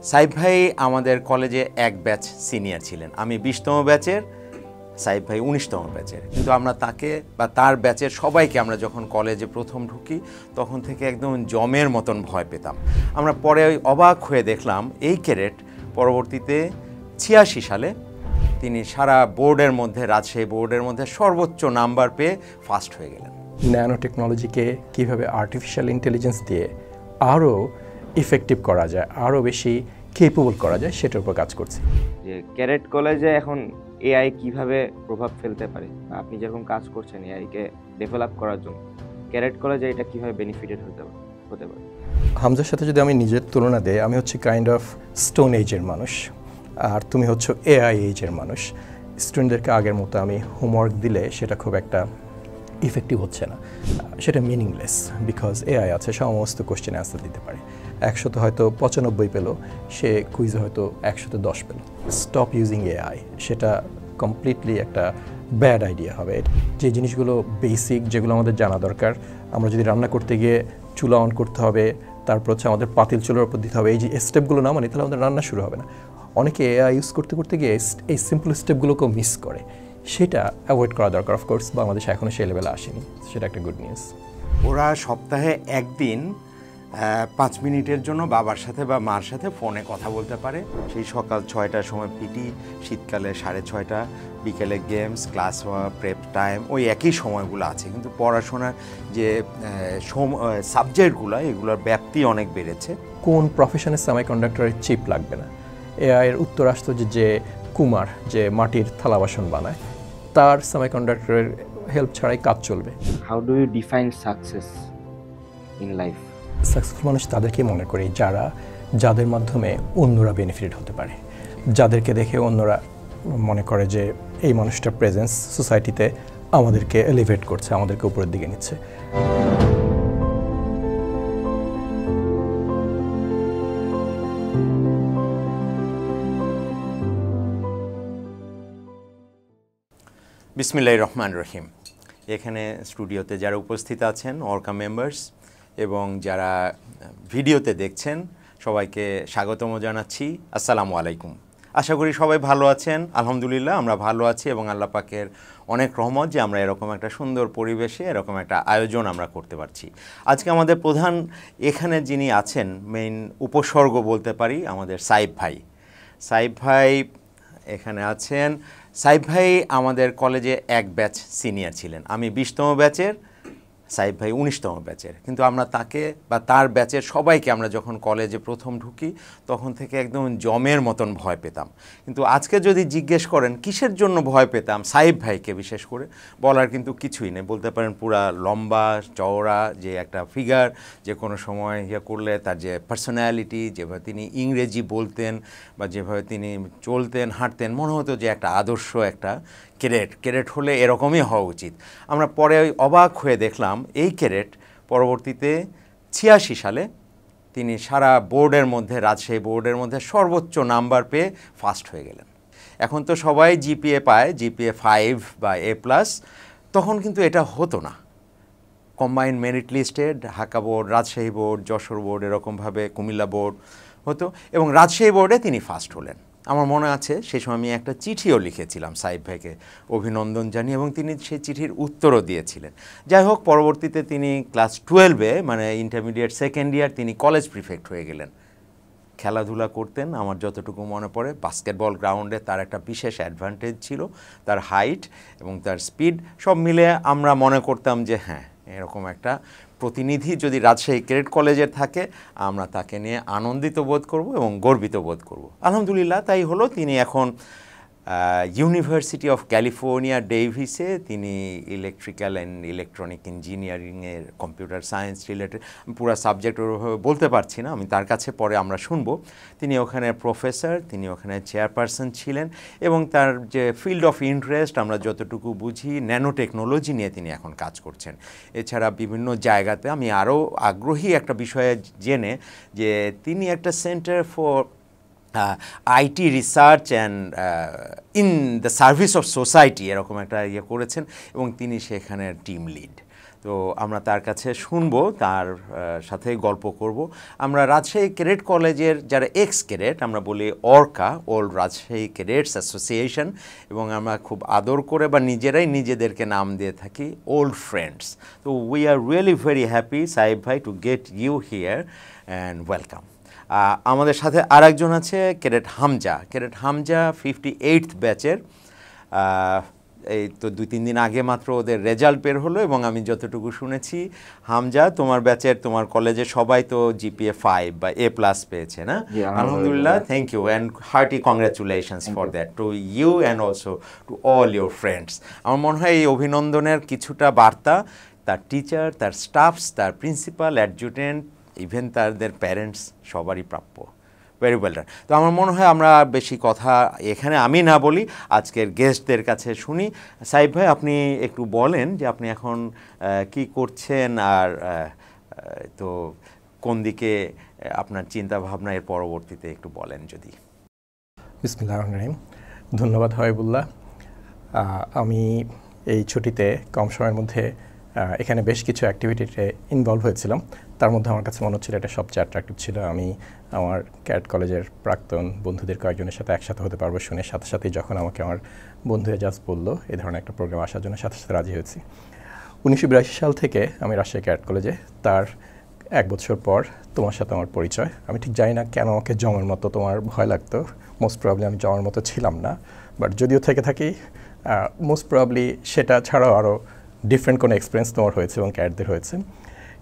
সাইফ ভাই আমাদের কলেজে এক ব্যাচ সিনিয়র ছিলেন। আমি 20তম ব্যাচের, সাইফ ভাই 19তম ব্যাচের। কিন্তু আমরা তাকে বা তার ব্যাচের সবাইকে আমরা যখন কলেজে প্রথম ঢুকি তখন থেকে একদম জমের মতন ভয় পেতাম। আমরা পরে অবাক হয়ে দেখলাম এই ক্যাডেট পরবর্তীতে 86 সালে তিনি সারা বোর্ডের মধ্যে, রাজশাহী বোর্ডের মধ্যে সর্বোচ্চ নাম্বার পেয়ে ফার্স্ট হয়ে গেলেন। ন্যানো টেকনোলজিকে কীভাবে আর্টিফিশিয়াল ইন্টেলিজেন্স দিয়ে আরও ইফেক্টিভ করা যায়, আরও বেশি কেপেবল করা যায়, সেটার উপর কাজ করছি। যে ক্যাডেট কলেজে এখন এআই কিভাবে প্রভাব ফেলতে পারে, আপনি যেরকম কাজ করছেন এআইকে ডেভেলপ করার জন্য, ক্যাডেট কলেজে এটা কিভাবে বেনিফিটেড হতে পারে? হামজার সাথে যদি আমি নিজের তুলনা দিই, আমি হচ্ছে কাইন্ড অফ স্টোন এজের মানুষ, আর তুমি হচ্ছে এআই এজের মানুষ। স্টুডেন্টদেরকে আগের মতো আমি হোমওয়ার্ক দিলে সেটা খুব একটা ইফেক্টিভ হচ্ছে না, সেটা মিনিংলেস, বিকজ এআই আছে, সমস্ত কোশ্চেনে অ্যান্সার দিতে পারে। 100তে হয়তো 95 পেল, সে কুইজে হয়তো 100তে 10 পেল। স্টপ ইউজিং এআই, সেটা কমপ্লিটলি একটা ব্যাড আইডিয়া হবে। যে জিনিসগুলো বেসিক, যেগুলো আমাদের জানা দরকার, আমরা যদি রান্না করতে গিয়ে চুলা অন করতে হবে, তারপর হচ্ছে আমাদের পাতিল চুলার উপর দিতে হবে, এই যে স্টেপগুলো না মানি তাহলে আমাদের রান্না শুরু হবে না। অনেকে এআই ইউজ করতে করতে গিয়ে এই সিম্পল স্টেপগুলোকেও মিস করে, সেটা অ্যাভয়েড করা দরকার। অফকোর্স বাংলাদেশে এখনও সেই লেভেলে আসেনি, সেটা একটা গুড নিউজ। ওরা সপ্তাহে একদিন 5 মিনিটের জন্য বাবার সাথে বা মার সাথে ফোনে কথা বলতে পারে। সেই সকাল 6টার সময় পিটি, শীতকালে 6:30, বিকেলে গেমস, ক্লাস হওয়া, প্রেপ টাইম, ওই একই সময়গুলো আছে। কিন্তু পড়াশোনার যে সাবজেক্টগুলো, এগুলোর ব্যাপ্তি অনেক বেড়েছে। কোন প্রফেশনের সেমিকন্ডাক্টরের চিপ লাগবে না? এআইয়ের উত্তর আসতো যে কুমার, যে মাটির থালা বাসন বানায়, তার সেমিকন্ডাক্টরের হেল্প ছাড়াই কাজ চলবে। How do you define success in life? Successful মানুষ তাদেরকে মনে করি যাদের মাধ্যমে অন্যরা বেনিফিট হতে পারে, যাদেরকে দেখে অন্যরা মনে করে যে এই মানুষটার প্রেজেন্স সোসাইটিতে আমাদেরকে এলিভেট করছে, আমাদেরকে উপরের দিকে নিচ্ছে। বিসমিল্লাহির রহমানির রহিম। এখানে স্টুডিওতে যারা উপস্থিত আছেন, অর্কা মেম্বার্স, এবং যারা ভিডিওতে দেখছেন, সবাইকে স্বাগতম জানাচ্ছি। আসসালামু আলাইকুম। আশা করি সবাই ভালো আছেন। আলহামদুলিল্লাহ আমরা ভালো আছি, এবং আল্লাহ পাকের অনেক রহমত যে আমরা এরকম একটা সুন্দর পরিবেশে এরকম একটা আয়োজন আমরা করতে পারছি। আজকে আমাদের প্রধান এখানে যিনি আছেন, মেইন উপসর্গ বলতে পারি, আমাদের সাইফ ভাই। সাইফ ভাই এখানে আছেন। সাইফ ভাই আমাদের কলেজে এক ব্যাচ সিনিয়র ছিলেন। আমি 20তম ব্যাচের, সাইফ ভাই 19তম ব্যাচের। কিন্তু আমরা তাকে বা তার ব্যাচের সবাইকে আমরা যখন কলেজে প্রথম ঢুকি তখন থেকে একদম জমের মতন ভয় পেতাম। কিন্তু আজকে যদি জিজ্ঞেস করেন কিসের জন্য ভয় পেতাম সাইফ ভাইকে বিশেষ করে, বলার কিন্তু কিছুই নেই। বলতে পারেন পুরা লম্বা চওড়া যে একটা ফিগার, যে কোনো সময় ইয়ে করলে তার যে পার্সোনালিটি, যেভাবে তিনি ইংরেজি বলতেন বা যেভাবে তিনি চলতেন হাঁটতেন, মনে হতো যে একটা আদর্শ একটা ক্যাডেট হলে এরকমই হওয়া উচিত। আমরা পরে অবাক হয়ে দেখলাম এই ক্যাডেট পরবর্তীতে 86 সালে তিনি সারা বোর্ডের মধ্যে, রাজশাহী বোর্ডের মধ্যে সর্বোচ্চ নাম্বার পেয়ে ফার্স্ট হয়ে গেলেন। এখন তো সবাই জিপিএ পায়, জিপিএ 5 বা A+, তখন কিন্তু এটা হতো না। কম্বাইন্ড মেরিট লিস্টে Dhaka board, Rajshahi board, Jessore board, এরকমভাবে কুমিল্লা বোর্ড হতো, এবং রাজশাহী বোর্ডে তিনি ফার্স্ট হলেন। আমার মনে আছে সেই সময় আমি একটা চিঠিও লিখেছিলাম সাইফ ভাইকে অভিনন্দন জানিয়ে, এবং তিনি সেই চিঠির উত্তরও দিয়েছিলেন। যাই হোক, পরবর্তীতে তিনি ক্লাস 12-এ, মানে ইন্টারমিডিয়েট সেকেন্ড ইয়ার, তিনি কলেজ প্রিফেক্ট হয়ে গেলেন। খেলাধুলা করতেন, আমার যতটুকু মনে পড়ে বাস্কেটবল গ্রাউন্ডে তার একটা বিশেষ অ্যাডভান্টেজ ছিল, তার হাইট এবং তার স্পিড, সব মিলে আমরা মনে করতাম যে হ্যাঁ, এরকম একটা প্রতিনিধি যদি রাজশাহী ক্যাডেট কলেজের থাকে, আমরা তাকে নিয়ে আনন্দিত বোধ করব এবং গর্বিত বোধ করব। আলহামদুলিল্লাহ তাই হলো। তিনি এখন ইউনিভার্সিটি অফ ক্যালিফোর্নিয়া ডেভিসে তিনি ইলেকট্রিক্যাল অ্যান্ড ইলেকট্রনিক ইঞ্জিনিয়ারিংয়ের কম্পিউটার সায়েন্স রিলেটেড, পুরো সাবজেক্ট ওভাবে বলতে পারছি না, আমি তার কাছে পরে আমরা শুনবো। তিনি ওখানে প্রফেসর, তিনি ওখানে চেয়ারপারসন ছিলেন, এবং তার যে ফিল্ড অফ ইন্টারেস্ট আমরা যতটুকু বুঝি, ন্যানো টেকনোলজি নিয়ে তিনি এখন কাজ করছেন। এছাড়া বিভিন্ন জায়গাতে আমি আরও আগ্রহী একটা বিষয়ে জেনে যে তিনি একটা centre for IT research and in the service of society এরকম একটা ইয়ে করেছেন, এবং তিনি সেখানের টিম লিড। তো আমরা তার কাছে শুনবো, তার সাথে গল্প করব। আমরা রাজশাহী ক্যাডেট কলেজের যারা এক্স ক্যাডেট, আমরা বলি Orca, old Rajshahi cadets association, এবং আমরা খুব আদর করে বা নিজেরাই নিজেদেরকে নাম দিয়ে থাকি ওল্ড ফ্রেন্ডস। তো we are really very happy Saheb ভাই to get you here and welcome. আমাদের সাথে আরেকজন আছে cadet Hamza. Cadet Hamza 58th ব্যাচের। এই তো 2-3 দিন আগে মাত্র ওদের রেজাল্ট বের হলো, এবং আমি যতটুকু শুনেছি হামজা তোমার ব্যাচের, তোমার কলেজে সবাই তো GPA 5 বা A+ পেয়েছে না? আলহামদুলিল্লাহ, thank you and hearty congratulations for that to you and also to all your friends. আমার মনে হয় এই অভিনন্দনের কিছুটা বার্তা তার টিচার, তার স্টাফস, তার প্রিন্সিপাল, অ্যাডজুটেন্ট, ইভেন তাদের প্যারেন্টস সবারই প্রাপ্য। Very well done. তো আমার মনে হয় আমরা বেশি কথা এখানে আমি না বলি, আজকের গেস্টদের কাছে শুনি। সাহেব ভাই, আপনি একটু বলেন যে আপনি এখন কি করছেন, আর তো কোন দিকে আপনার চিন্তা ভাবনা এর পরবর্তীতে একটু বলেন যদি। বিসমিল্লাহির রহমানির রহিম। ধন্যবাদ হাবিবুল্লাহ। আমি এই ছুটিতে কম সময়ের মধ্যে এখানে বেশ কিছু অ্যাক্টিভিটিতে ইনভলভ হয়েছিলাম। তার মধ্যে আমার কাছে মনে হচ্ছিল এটা সবচেয়ে অ্যাট্রাক্টিভ ছিল। আমি আমার ক্যাডেট কলেজের প্রাক্তন বন্ধুদের কয়েকজনের সাথে একসাথে হতে পারবো শুনে সাথে সাথেই যখন আমাকে আমার বন্ধু এজাজ বললো এই ধরনের একটা প্রোগ্রাম আসার জন্য, সাথে সাথে রাজি হয়েছি। 1982 সাল থেকে আমি রাজশাহী ক্যাডেট কলেজে, তার 1 বছর পর তোমার সাথে আমার পরিচয়। আমি ঠিক জানি না কেন আমাকে জমের মতো তোমার ভয় লাগতো। মোস্ট প্রবলি আমি জমের মতো ছিলাম না, বাট যদিও থেকে থাকি মোস্ট প্রবলি সেটা ছাড়াও আরও ডিফারেন্ট কোনো এক্সপিরিয়েন্স তোমার হয়েছে এবং ক্যাডেটদের হয়েছে।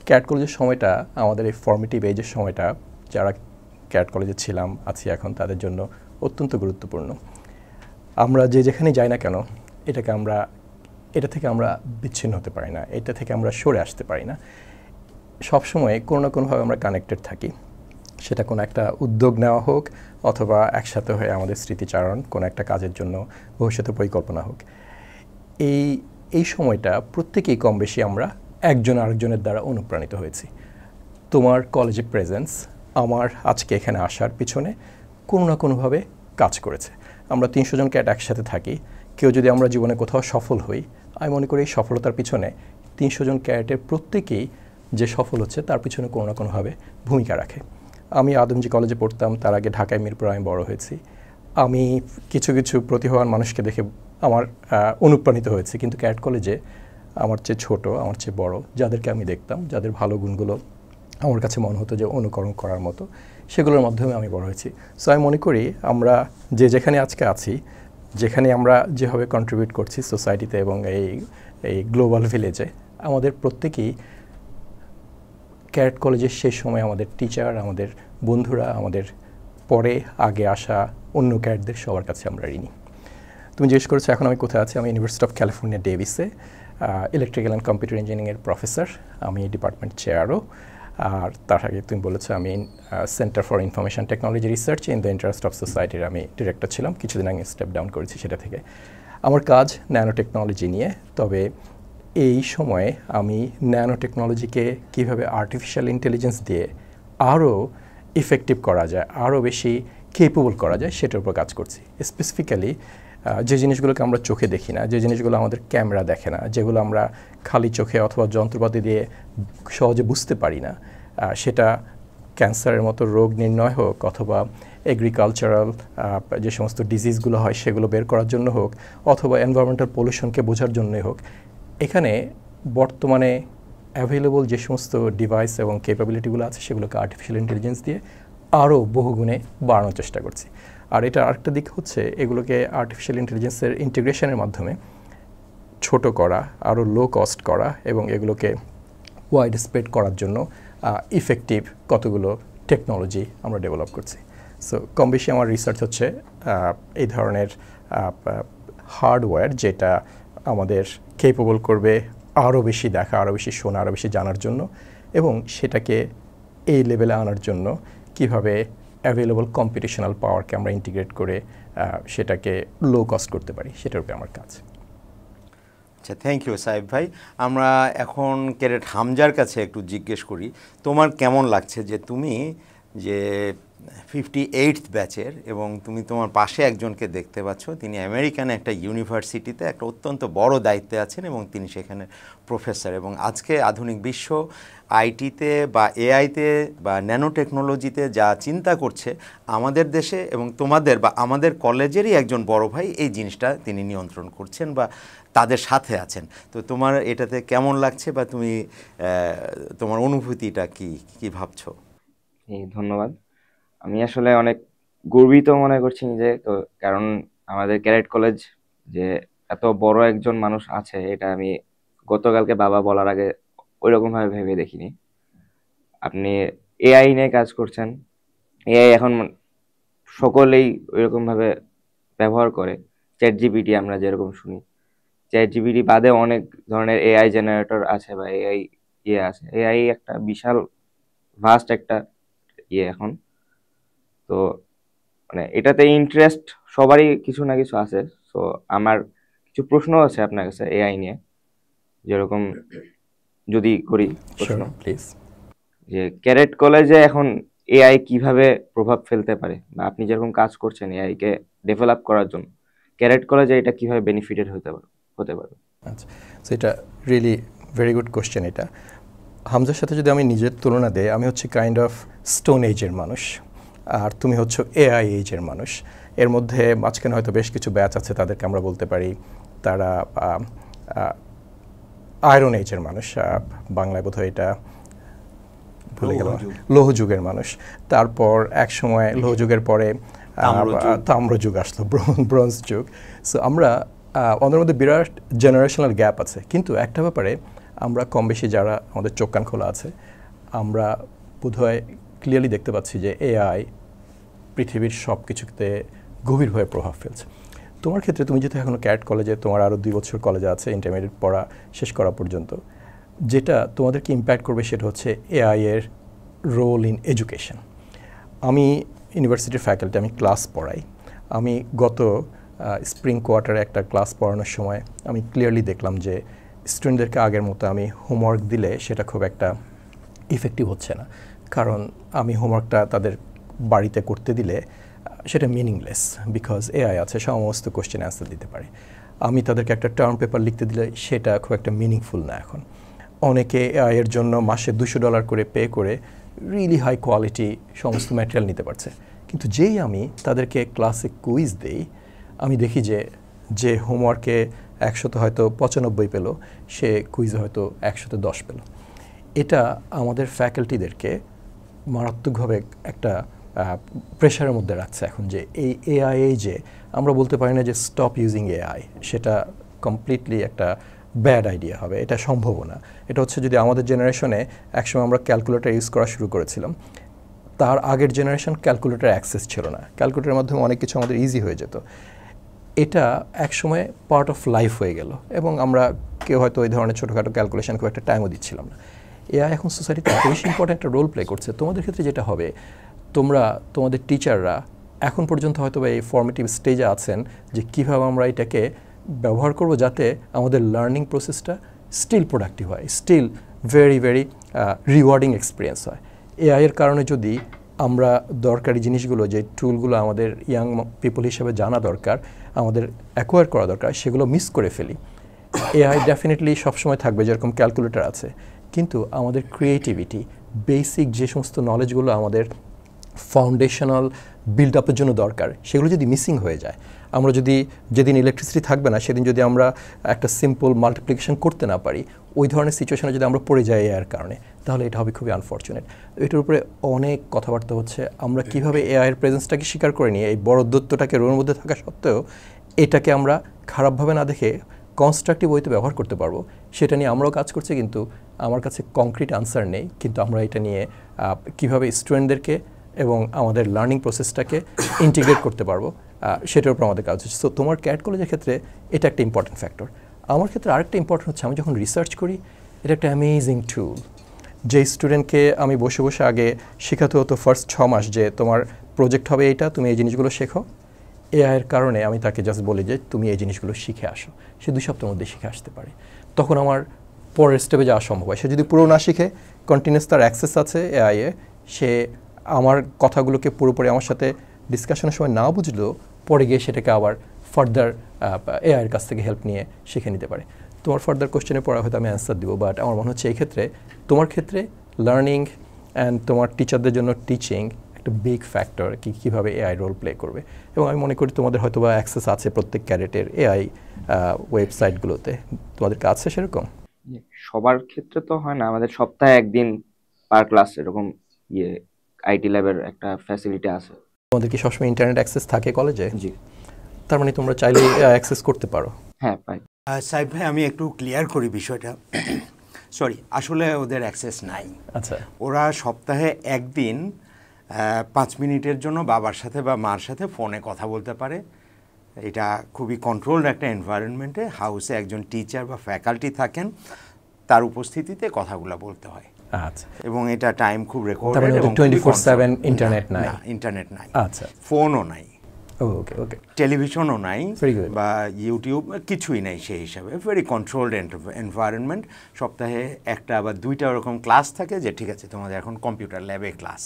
ক্যাডেট কলেজের সময়টা, আমাদের এই ফর্মেটিভ এজের সময়টা, যারা ক্যাডেট কলেজে ছিলাম আছি এখন, তাদের জন্য অত্যন্ত গুরুত্বপূর্ণ। আমরা যেখানেই যাই না কেন এটা থেকে আমরা বিচ্ছিন্ন হতে পারি না, এটা থেকে আমরা সরে আসতে পারি না। সবসময় কোনো না কোনোভাবে আমরা কানেক্টেড থাকি, সেটা কোনো একটা উদ্যোগ নেওয়া হোক অথবা একসাথে হয়ে আমাদের স্মৃতিচারণ কোনো একটা কাজের জন্য ভবিষ্যতে পরিকল্পনা হোক। এই সময়টা প্রত্যেকেই কম বেশি আমরা একজন আরেকজনের দ্বারা অনুপ্রাণিত হয়েছি। তোমার কলেজে প্রেজেন্স আমার আজকে এখানে আসার পিছনে কোনো না কোনোভাবে কাজ করেছে। আমরা 300 জন ক্যাডেট একসাথে থাকি। কেউ যদি আমরা জীবনে কোথাও সফল হই, আমি মনে করি এই সফলতার পিছনে 300 জন ক্যাডেটের প্রত্যেকেই যে সফল হচ্ছে তার পিছনে কোনো না কোনোভাবে ভূমিকা রাখে। আমি আদমজি কলেজে পড়তাম, তার আগে ঢাকায় মিরপুরে আমি বড় হয়েছি। আমি কিছু কিছু প্রতিভাবান মানুষকে দেখে আমার অনুপ্রাণিত হয়েছে, কিন্তু ক্যাডেট কলেজে আমার চেয়ে ছোট, আমার চেয়ে বড় যাদেরকে আমি দেখতাম, যাদের ভালো গুণগুলো আমার কাছে মনে হতো যে অনুকরণ করার মতো, সেগুলোর মাধ্যমে আমি বড় হয়েছি। সো আমি মনে করি আমরা যেখানে আজকে আছি, যেখানে আমরা যেভাবে কন্ট্রিবিউট করছি সোসাইটিতে এবং এই গ্লোবাল ভিলেজে, আমাদের প্রত্যেকেই ক্যাডেট কলেজের শেষ সময় আমাদের টিচার, আমাদের বন্ধুরা, আমাদের পরে আগে আসা অন্য ক্যাডেটদের সবার কাছে আমরা ঋণী। তুমি জিজ্ঞেস করেছো এখন আমি কোথায় আছি। আমি ইউনিভার্সিটি অফ ক্যালিফোর্নিয়া ডেভিসে ইলেকট্রিক্যাল অ্যান্ড কম্পিউটার ইঞ্জিনিয়ারিংয়ের প্রফেসর, আমি ডিপার্টমেন্ট চেয়ারও। আর তার আগে তুমি বলেছো আমি centre for information technology research in the interest of সোসাইটির আমি ডিরেক্টর ছিলাম। কিছুদিন আগে স্টেপ ডাউন করেছি সেটা থেকে। আমার কাজ ন্যানো টেকনোলজি নিয়ে, তবে এই সময়ে আমি ন্যানো টেকনোলজিকে কীভাবে আর্টিফিশিয়াল ইন্টেলিজেন্স দিয়ে আরও ইফেক্টিভ করা যায়, আরও বেশি কেপেবল করা যায়, সেটার উপর কাজ করছি। স্পেসিফিক্যালি যে জিনিসগুলোকে আমরা চোখে দেখি না, যে জিনিসগুলো আমাদের ক্যামেরা দেখে না, যেগুলো আমরা খালি চোখে অথবা যন্ত্রপাতি দিয়ে সহজে বুঝতে পারি না, সেটা ক্যান্সারের মতো রোগ নির্ণয় হোক অথবা এগ্রিকালচারাল যে সমস্ত ডিজিজগুলো হয় সেগুলো বের করার জন্য হোক অথবা এনভায়রনমেন্টাল পলিউশনকে বোঝার জন্যই হোক, এখানে বর্তমানে অ্যাভেলেবল যে সমস্ত ডিভাইস এবং ক্যাপাবিলিটিগুলো আছে সেগুলোকে আর্টিফিশিয়াল ইন্টেলিজেন্স দিয়ে আরও বহুগুণে বাড়ানোর চেষ্টা করছি। আর এটা আরেকটা দিক হচ্ছে এগুলোকে আর্টিফিশিয়াল ইন্টেলিজেন্সের ইন্টিগ্রেশনের মাধ্যমে ছোট করা, আরও লো কস্ট করা এবং এগুলোকে ওয়াইড স্প্রেড করার জন্য ইফেক্টিভ কতগুলো টেকনোলজি আমরা ডেভেলপ করছি। সো কম বেশি আমার রিসার্চ হচ্ছে এই ধরনের হার্ডওয়্যার যেটা আমাদের কেপেবল করবে আরও বেশি দেখা, আরও বেশি শোনা, আরও বেশি জানার জন্য, এবং সেটাকে এই লেভেলে আনার জন্য কীভাবে অ্যাভেলেবল কম্পিটিশনাল পাওয়ারকে আমরা ইন্টিগ্রেট করে সেটাকে লো কস্ট করতে পারি, সেটার উপরে আমার কাজ। আচ্ছা, থ্যাংক ইউ সাহেব ভাই। আমরা এখন ক্যাডেট হামজার কাছে একটু জিজ্ঞেস করি, তোমার কেমন লাগছে যে তুমি যে 58th ব্যাচের, এবং তুমি তোমার পাশে একজনকে দেখতে পাচ্ছ, তিনি আমেরিকান একটা ইউনিভার্সিটিতে একটা অত্যন্ত বড় দায়িত্বে আছেন এবং তিনি সেখানে প্রফেসর। এবং আজকে আধুনিক বিশ্ব আইটিতে বা এআইতে বা ন্যানো টেকনোলজিতে যা চিন্তা করছে, আমাদের দেশে এবং তোমাদের বা আমাদের কলেজেরই একজন বড় ভাই এই জিনিসটা তিনি নিয়ন্ত্রণ করছেন বা তাদের সাথে আছেন। তো তোমার এটাতে কেমন লাগছে বা তুমি তোমার অনুভূতিটা কি ভাবছো? ধন্যবাদ। আমি আসলে অনেক গর্বিত মনে করছি নিজে তো, কারণ আমাদের ক্যাডেট কলেজ যে এত বড় একজন মানুষ আছে, এটা আমি গতকালকে বাবা বলার আগে ওইরকম ভাবে ভেবে দেখিনি। আপনি এআই নিয়ে কাজ করছেন, এআই এখন সকলেই ওইরকম ভাবে ব্যবহার করে। চ্যাট জিপিটি আমরা যেরকম শুনি, চ্যাট জিপিটি বাদে অনেক ধরনের এআই জেনারেটর আছে বা এআই আছে। এআই একটা বিশাল ভাস্ট একটা এখন। তো মানে এটাতে ইন্টারেস্ট সবারই কিছু না কিছু আছে। তো আমার কিছু প্রশ্ন আছে আপনার কাছে এআই নিয়ে, যেরকম যদি করি প্রশ্ন, প্লিজ। যে ক্যাডেট কলেজে এখন এআই কিভাবে প্রভাব ফেলতে পারে, বা আপনি যেরকম কাজ করছেন এআই কে ডেভেলপ করার জন্য, ক্যাডেট কলেজে এটা কিভাবে বেনিফিটেড হতে পারে? আচ্ছা, সো এটা রিয়েলি ভেরি গুড কোশ্চেন। এটা হামজার সাথে যদি আমি নিজের তুলনা দেই, আমি হচ্ছে কাইন্ড অফ স্টোন এজের মানুষ, আর তুমি হচ্ছে এআই এজের মানুষ। এর মধ্যে মাঝখানে হয়তো বেশ কিছু ব্যাচ আছে, তাদেরকে আমরা বলতে পারি তারা আয়রন এজের মানুষ, বাংলায় বোধহয় এটা ভুলে গেলাম, লৌহ যুগের মানুষ। তারপর এক সময় লৌহ যুগের পরে তাম্রযুগ আসলো, ব্রোঞ্জ যুগ। সো আমরা ওদের মধ্যে বিরাট জেনারেশনাল গ্যাপ আছে। কিন্তু একটা ব্যাপারে আমরা কম বেশি যারা আমাদের চোখ কান খোলা আছে, আমরা বোধহয় ক্লিয়ারলি দেখতে পাচ্ছি যে এআই পৃথিবীর সব কিছুতে গভীরভাবে প্রভাব ফেলছে। তোমার ক্ষেত্রে তুমি যেহেতু এখনও ক্যাডেট কলেজে, তোমার আরও 2 বছর কলেজে আছে ইন্টারমিডিয়েট পড়া শেষ করা পর্যন্ত, যেটা তোমাদেরকে ইম্প্যাক্ট করবে সেটা হচ্ছে এআই এর রোল ইন এডুকেশন। আমি ইউনিভার্সিটির ফ্যাকাল্টি, আমি ক্লাস পড়াই। আমি গত স্প্রিং কোয়ার্টারে একটা ক্লাস পড়ানোর সময় আমি ক্লিয়ারলি দেখলাম যে স্টুডেন্টদেরকে আগের মতো আমি হোমওয়ার্ক দিলে সেটা খুব একটা ইফেক্টিভ হচ্ছে না। কারণ আমি হোমওয়ার্কটা তাদের বাড়িতে করতে দিলে সেটা মিনিংলেস, বিকজ এআই আছে, সমস্ত কোশ্চেন অ্যান্সার দিতে পারে। আমি তাদেরকে একটা টার্ম পেপার লিখতে দিলে সেটা খুব একটা মিনিংফুল না। এখন অনেকে এআই এর জন্য মাসে $200 করে পে করে রিয়েলি হাই কোয়ালিটি সমস্ত ম্যাটেরিয়াল নিতে পারছে। কিন্তু যেই আমি তাদেরকে ক্লাসে কুইজ দেই, আমি দেখি যে হোমওয়ার্কে 100 হয়তো 95 পেল, সে কুইজে হয়তো 110 পেল। এটা আমাদের ফ্যাকাল্টিদেরকে মারাত্মকভাবে একটা প্রেশারের মধ্যে রাখছে এখন, যে এই এআই যে আমরা বলতে পারি না যে স্টপ ইউজিং এআই, সেটা কমপ্লিটলি একটা ব্যাড আইডিয়া হবে, এটা সম্ভব না। এটা হচ্ছে যদি আমাদের জেনারেশনে একসময় আমরা ক্যালকুলেটর ইউজ করা শুরু করেছিলাম, তার আগের জেনারেশন ক্যালকুলেটর অ্যাক্সেস ছিল না, ক্যালকুলেটরের মাধ্যমে অনেক কিছু আমাদের ইজি হয়ে যেত। এটা একসময় পার্ট অফ লাইফ হয়ে গেল এবং আমরা কেউ হয়তো ওই ধরনের ছোটোখাটো ক্যালকুলেশন খুব একটা টাইমও দিচ্ছিলাম না। এআই এখন সোসাইটিতে এত বেশি ইম্পর্ট্যান্ট একটা রোল প্লে করছে। তোমাদের ক্ষেত্রে যেটা হবে, তোমাদের টিচাররা এখন পর্যন্ত হয়তো এই ফর্মেটিভ স্টেজে আছেন যে কীভাবে আমরা এটাকে ব্যবহার করব যাতে আমাদের লার্নিং প্রসেসটা স্টিল প্রোডাক্টিভ হয়, still very very rewarding experience হয়। এআইয়ের কারণে যদি আমরা দরকারি জিনিসগুলো, যে টুলগুলো আমাদের ইয়াং পিপল হিসেবে জানা দরকার, আমাদের অ্যাকোয়ার করা দরকার, সেগুলো মিস করে ফেলি, এআই ডেফিনেটলি সবসময় থাকবে, যেরকম ক্যালকুলেটর আছে। কিন্তু আমাদের ক্রিয়েটিভিটি, বেসিক যে সমস্ত নলেজগুলো আমাদের ফাউন্ডেশনাল বিল্ড আপের জন্য দরকার, সেগুলো যদি মিসিং হয়ে যায়, আমরা যদি যেদিন ইলেকট্রিসিটি থাকবে না সেদিন যদি আমরা একটা সিম্পল মাল্টিপ্লিকেশন করতে না পারি, ওই ধরনের সিচুয়েশনে যদি আমরা পড়ে যাই এআইয়ের কারণে, তাহলে এটা হবে খুবই আনফর্চুনেট। এটার উপরে অনেক কথাবার্তা হচ্ছে, আমরা কীভাবে এআইয়ের প্রেজেন্সটাকে স্বীকার করে নিয়ে এই বড় দত্তটাকে রোলের মধ্যে থাকা সত্ত্বেও এটাকে আমরা খারাপভাবে না দেখে কনস্ট্রাকটিভ ওয়েতে ব্যবহার করতে পারবো, সেটা নিয়ে আমরাও কাজ করছি। কিন্তু আমার কাছে কংক্রিট আনসার নেই, কিন্তু আমরা এটা নিয়ে কীভাবে স্টুডেন্টদেরকে এবং আমাদের লার্নিং প্রসেসটাকে ইন্টিগ্রেট করতে পারবো, সেটার উপর আমাদের কাজ হচ্ছে। সো তোমার ক্যাট কলেজের ক্ষেত্রে এটা একটা ইম্পর্টেন্ট ফ্যাক্টর। আমার ক্ষেত্রে আরেকটা ইম্পর্টেন্ট হচ্ছে, আমি যখন রিসার্চ করি, এটা একটা অ্যামেজিং টুল। যে স্টুডেন্টকে আমি বসে বসে আগে শেখাতে হতো ফার্স্ট 6 মাস যে তোমার প্রজেক্ট হবে এইটা, তুমি এই জিনিসগুলো শেখো, এআইয়ের কারণে আমি তাকে জাস্ট বলি যে তুমি এই জিনিসগুলো শিখে আসো, সে 2 সপ্তাহের মধ্যে শিখে আসতে পারে। তখন আমার পরের স্টেপে যাওয়া সম্ভব হয়। সে যদি পুরো না শিখে, কন্টিনিউয়াস তার অ্যাক্সেস আছে এআইয়ে, সে আমার কথাগুলোকে পুরোপুরি আমার সাথে ডিসকাশনের সময় না বুঝলেও পরে গিয়ে সেটাকে আবার ফার্দার এআইয়ের কাছ থেকে হেল্প নিয়ে শিখে নিতে পারে। তোমার ফার্দার কোশ্চেনে পরে হয়তো আমি অ্যান্সার দিব, বাট আমার মনে হচ্ছে এই ক্ষেত্রে তোমার ক্ষেত্রে লার্নিং অ্যান্ড তোমার টিচারদের জন্য টিচিং একটা বিগ ফ্যাক্টর, কীভাবে এআই রোল প্লে করবে। এবং আমি মনে করি তোমাদের হয়তো বা অ্যাক্সেস আছে প্রত্যেক ক্যাডেটের এআই ওয়েবসাইটগুলোতে, তোমাদের কাছে সেরকম? সবার ক্ষেত্রে তো হয় না, আমাদের সপ্তাহে একদিন পার ক্লাস এরকম আইটি ল্যাবের একটা ফ্যাসিলিটি আছে। তোমাদের কি সবসময় ইন্টারনেট অ্যাক্সেস থাকে কলেজে? জি। তার মানে তোমরা চাইলে অ্যাক্সেস করতে পারো? হ্যাঁ, পাই। সাইফ ভাই, আমি একটু ক্লিয়ার করি বিষয়টা। সরি, আসলে ওদের অ্যাক্সেস নাই। আচ্ছা। ওরা সপ্তাহে একদিন 5 মিনিটের জন্য বাবার সাথে বা মার সাথে ফোনে কথা বলতে পারে। এটা খুবই কন্ট্রোলড একটা এনভায়রনমেন্টে হাউসে একজন টিচার বা ফ্যাকাল্টি থাকেন, তার উপস্থিতিতে কথাগুলো বলতে হয়। আচ্ছা। এবং এটা টাইম খুব রেকর্ডেড এবং 24/7 ইন্টারনেট নাই? ইন্টারনেট নাই। আচ্ছা। ফোনও নাই। ওকে ওকে। টেলিভিশনও নাই বা ইউটিউব কিছুই নাই সেই হিসাবে। Very controlled environment. সপ্তাহে একটা বা 2টা ওরকম ক্লাস থাকে যে ঠিক আছে তোমাদের এখন কম্পিউটার ল্যাবে ক্লাস।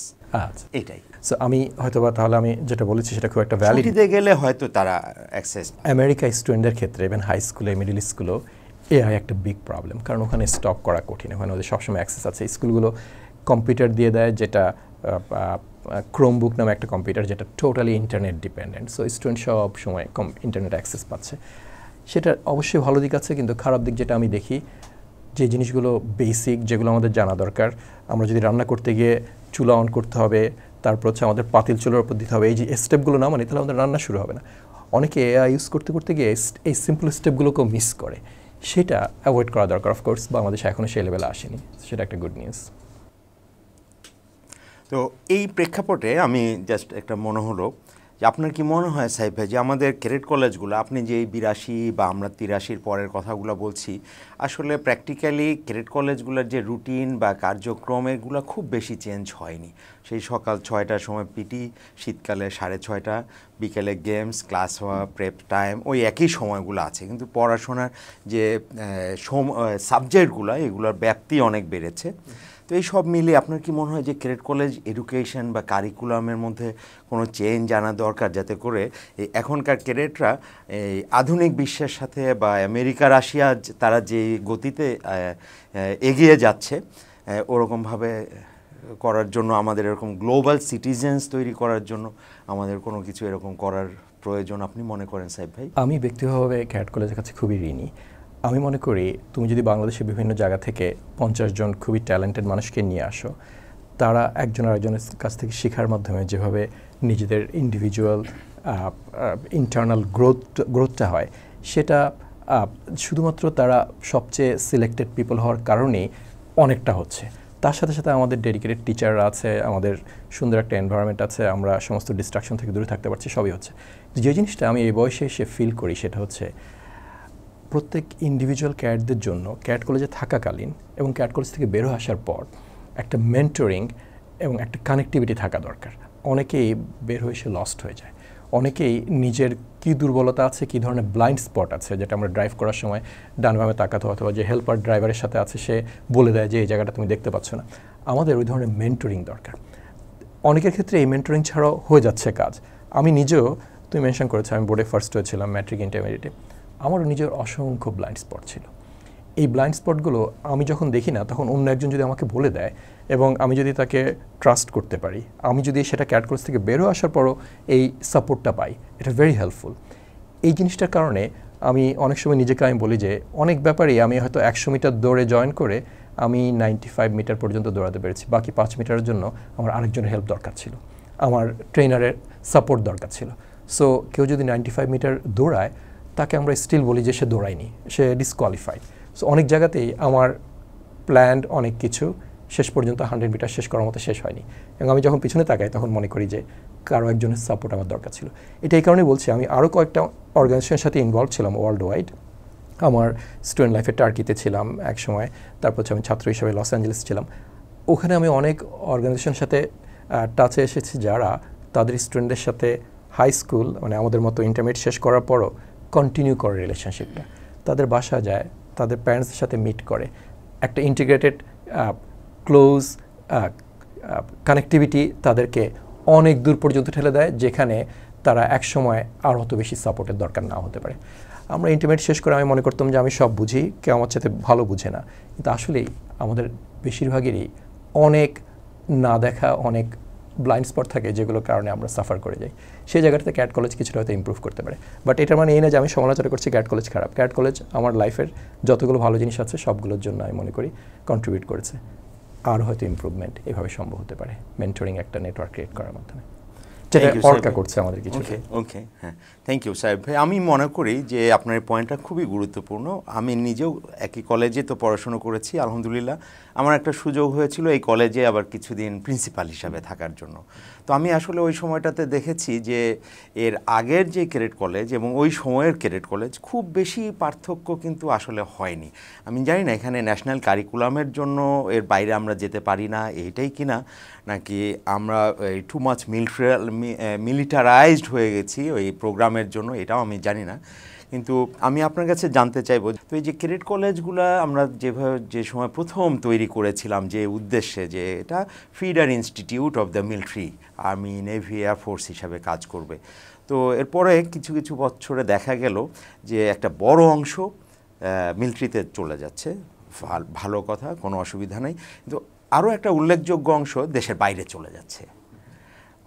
আচ্ছা, এটাই। সো আমি হয়তো বা তাহলে আমি যেটা বলেছি সেটা খুব একটা ভ্যালিড। ছুটিতে গেলে হয়তো তারা অ্যাক্সেস। আমেরিকা স্টুডেন্টদের ক্ষেত্রে ইভেন হাই স্কুলে মিডল স্কুলেও এআই একটা বিগ প্রবলেম, কারণ ওখানে স্টক করা কঠিন। ওখানে ওদের সবসময় অ্যাক্সেস আছে। স্কুলগুলো কম্পিউটার দিয়ে দেয়, যেটা ক্রোমবুক নামে একটা কম্পিউটার, যেটা totally internet dependent. So student সব সময় ইন্টারনেট অ্যাক্সেস পাচ্ছে। সেটা অবশ্যই ভালো দিক আছে, কিন্তু খারাপ দিক যেটা আমি দেখি, যে জিনিসগুলো বেসিক, যেগুলো আমাদের জানা দরকার, আমরা যদি রান্না করতে গিয়ে চুলা অন করতে হবে, তারপর হচ্ছে আমাদের পাতিল চুলার উপর দিতে হবে, এই যে স্টেপগুলো না মানে, তাহলে আমাদের রান্না শুরু হবে না। অনেকে এআই ইউজ করতে করতে গিয়ে এই সিম্পল স্টেপগুলোকেও মিস করে। সেটা অ্যাভয়েড করা দরকার। অফকোর্স বাংলাদেশে এখনও সেই লেভেলে আসেনি, সেটা একটা গুড নিউজ। তো এই প্রেক্ষাপটে আমি জাস্ট একটা মনে হলো যে আপনার কি মনে হয় সাইফ ভাই, যে আমাদের ক্যাডেট কলেজগুলো, আপনি যে 82 বা আমরা 83-র পরের কথাগুলো বলছি, আসলে প্র্যাকটিক্যালি ক্যাডেট কলেজগুলোর যে রুটিন বা কার্যক্রম এগুলো খুব বেশি চেঞ্জ হয়নি। সেই সকাল 6টার সময় পিটি, শীতকালে 6:30, বিকেলে গেমস, ক্লাস হওয়া, প্রেপ টাইম, ওই একই সময়গুলো আছে। কিন্তু পড়াশোনার যে সাবজেক্টগুলো, এগুলোর ব্যাপ্তি অনেক বেড়েছে। তো এই সব মিলিয়ে আপনার কি মনে হয় যে ক্যাডেট কলেজ এডুকেশন বা কারিকুলামের মধ্যে কোনো চেঞ্জ আনা দরকার, যাতে করে এখনকার ক্যাডেটরা এই আধুনিক বিশ্বের সাথে বা আমেরিকা রাশিয়া তারা যে গতিতে এগিয়ে যাচ্ছে ওরকমভাবে করার জন্য, আমাদের এরকম গ্লোবাল সিটিজেন্স তৈরি করার জন্য আমাদের কোনো কিছু এরকম করার প্রয়োজন আপনি মনে করেন সাইফ ভাই? আমি ব্যক্তিগতভাবে ক্যাডেট কলেজের কাছে খুবই ঋণী। আমি মনে করি তুমি যদি বাংলাদেশের বিভিন্ন জায়গা থেকে 50 জন খুবই ট্যালেন্টেড মানুষকে নিয়ে আসো, তারা একজন আরেকজনের কাছ থেকে শেখার মাধ্যমে যেভাবে নিজেদের ইন্ডিভিজুয়াল ইন্টারনাল গ্রোথটা হয়, সেটা শুধুমাত্র তারা সবচেয়ে সিলেক্টেড পিপল হওয়ার কারণেই অনেকটা হচ্ছে। তার সাথে সাথে আমাদের ডেডিকেটেড টিচাররা আছে, আমাদের সুন্দর একটা এনভায়রনমেন্ট আছে, আমরা সমস্ত ডিস্ট্রাকশন থেকে দূরে থাকতে পারছি, সবই হচ্ছে। যে জিনিসটা আমি এই বয়সে এসে ফিল করি সেটা হচ্ছে প্রত্যেক ইন্ডিভিজুয়াল ক্যাডেটদের জন্য ক্যাডেট কলেজে থাকাকালীন এবং ক্যাডেট কলেজ থেকে বের হয়ে আসার পর একটা মেন্টরিং এবং একটা কানেক্টিভিটি থাকা দরকার। অনেকেই বের হয়ে এসে লস্ট হয়ে যায়, অনেকেই নিজের কী দুর্বলতা আছে, কী ধরনের ব্লাইন্ড স্পট আছে, যেটা আমরা ড্রাইভ করার সময় ডান বামে তাকাতে, অথবা যে হেল্পার ড্রাইভারের সাথে আছে সে বলে দেয় যে এই জায়গাটা তুমি দেখতে পাচ্ছ না। আমাদের ওই ধরনের মেন্টরিং দরকার। অনেকের ক্ষেত্রে এই মেন্টরিং ছাড়াও হয়ে যাচ্ছে কাজ। আমি নিজেও, তুমি মেনশন করেছো, আমি বোর্ডে ফার্স্ট হয়েছিলাম ম্যাট্রিক ইন্টারমিডিয়েটে। আমারও নিজের অসংখ্য ব্লাইন্ড স্পট ছিল। এই ব্লাইন্ড স্পটগুলো আমি যখন দেখি না, তখন অন্য একজন যদি আমাকে বলে দেয় এবং আমি যদি তাকে ট্রাস্ট করতে পারি, আমি যদি সেটা ক্যাডেট কোর্স থেকে বের হয়ে আসার পরও এই সাপোর্টটা পাই, এটা ভেরি হেল্পফুল। এই জিনিসটার কারণে আমি অনেক সময় নিজেকে আমি বলি যে অনেক ব্যাপারেই আমি হয়তো 100 মিটার দৌড়ে জয়েন করে আমি 95 মিটার পর্যন্ত দৌড়াতে পেরেছি। বাকি 5 মিটারের জন্য আমার আরেকজনের হেল্প দরকার ছিল, আমার ট্রেনারের সাপোর্ট দরকার ছিল। সো কেউ যদি 95 মিটার দৌড়ায়, তাকে আমরা স্টিল বলি যে সে দৌড়ায়নি, সে ডিসকোয়ালিফাইড। সো অনেক জায়গাতেই আমার প্ল্যান্ড অনেক কিছু শেষ পর্যন্ত 100 মিটার শেষ করার মতো শেষ হয়নি, এবং আমি যখন পিছনে তাকাই তখন মনে করি যে কারো একজনের সাপোর্ট আমার দরকার ছিল। এটা এই কারণেই বলছি, আমি আরও কয়েকটা অর্গানাইজেশনের সাথে ইনভলভ ছিলাম ওয়ার্ল্ড ওয়াইড। আমার স্টুডেন্ট লাইফে টার্কিতে ছিলাম এক সময়, তারপর হচ্ছে আমি ছাত্র হিসেবে লস অ্যাঞ্জেলেস ছিলাম। ওখানে আমি অনেক অর্গানাইজেশনের সাথে টাচে এসেছি যারা তাদের স্টুডেন্টদের সাথে হাই স্কুল মানে আমাদের মতো ইন্টারমিডিয়েট শেষ করার পরও কন্টিনিউ করে রিলেশনশিপটা, তাদের বাসা যায়, তাদের প্যারেন্টসদের সাথে মিট করে, একটা ইন্টিগ্রেটেড ক্লোজ কানেক্টিভিটি তাদেরকে অনেক দূর পর্যন্ত ঠেলে দেয়, যেখানে তারা একসময় আর অত বেশি সাপোর্টের দরকার না হতে পারে। আমরা ইন্টারমিডিয়েট শেষ করে আমি মনে করতাম যে আমি সব বুঝি, কেউ আমার সাথে ভালো বুঝে না, কিন্তু আসলেই আমাদের বেশিরভাগেরই অনেক না দেখা, অনেক ব্লাইন্ড স্পট থাকে যেগুলোর কারণে আমরা সাফার করে যাই। সেই জায়গাটাতে ক্যাট কলেজ কিছুটা হয়তো ইমপ্রুভ করতে পারে। বাট এটার মানে এই না যে আমি সমালোচনা করছি ক্যাট কলেজ খারাপ। ক্যাট কলেজ আমার লাইফের যতগুলো ভালো জিনিস আছে সবগুলোর জন্য আমি মনে করি কন্ট্রিবিউট করেছে। আরও হয়তো ইমপ্রুভমেন্ট এভাবে সম্ভব হতে পারে মেন্টরিং একটা নেটওয়ার্ক ক্রিয়েট করার মাধ্যমে, যেটা অর্কা করছে আমাদের কিছু। ওকে, হ্যাঁ, থ্যাংক ইউ সাহেব ভাই। আমি মনে করি যে আপনার এই পয়েন্টটা খুবই গুরুত্বপূর্ণ। আমি নিজেও একই কলেজে তো পড়াশুনো করেছি, আলহামদুলিল্লাহ আমার একটা সুযোগ হয়েছিল এই কলেজে আবার কিছুদিন প্রিন্সিপাল হিসাবে থাকার জন্য। তো আমি আসলে ওই সময়টাতে দেখেছি যে এর আগের যে ক্যাডেট কলেজ এবং ওই সময়ের ক্যাডেট কলেজ খুব বেশি পার্থক্য কিন্তু আসলে হয়নি। আমি জানি না এখানে ন্যাশনাল কারিকুলামের জন্য এর বাইরে আমরা যেতে পারি না, এইটাই কিনা, নাকি আমরা টু মাচ মিলিটারাইজড হয়ে গেছি ওই প্রোগ্রামের জন্য, এটাও আমি জানি না। কিন্তু আমি আপনার কাছে জানতে চাইবো, তো এই যে ক্যাডেট কলেজগুলো আমরা যেভাবে যে সময় প্রথম তৈরি করেছিলাম যে উদ্দেশ্যে, যে এটা feeder institute of the military, army, navy, air force হিসাবে কাজ করবে। তো এরপরে কিছু কিছু বছরে দেখা গেল যে একটা বড় অংশ মিলিটারিতে চলে যাচ্ছে, ভালো কথা, কোনো অসুবিধা নেই। কিন্তু আরও একটা উল্লেখযোগ্য অংশ দেশের বাইরে চলে যাচ্ছে।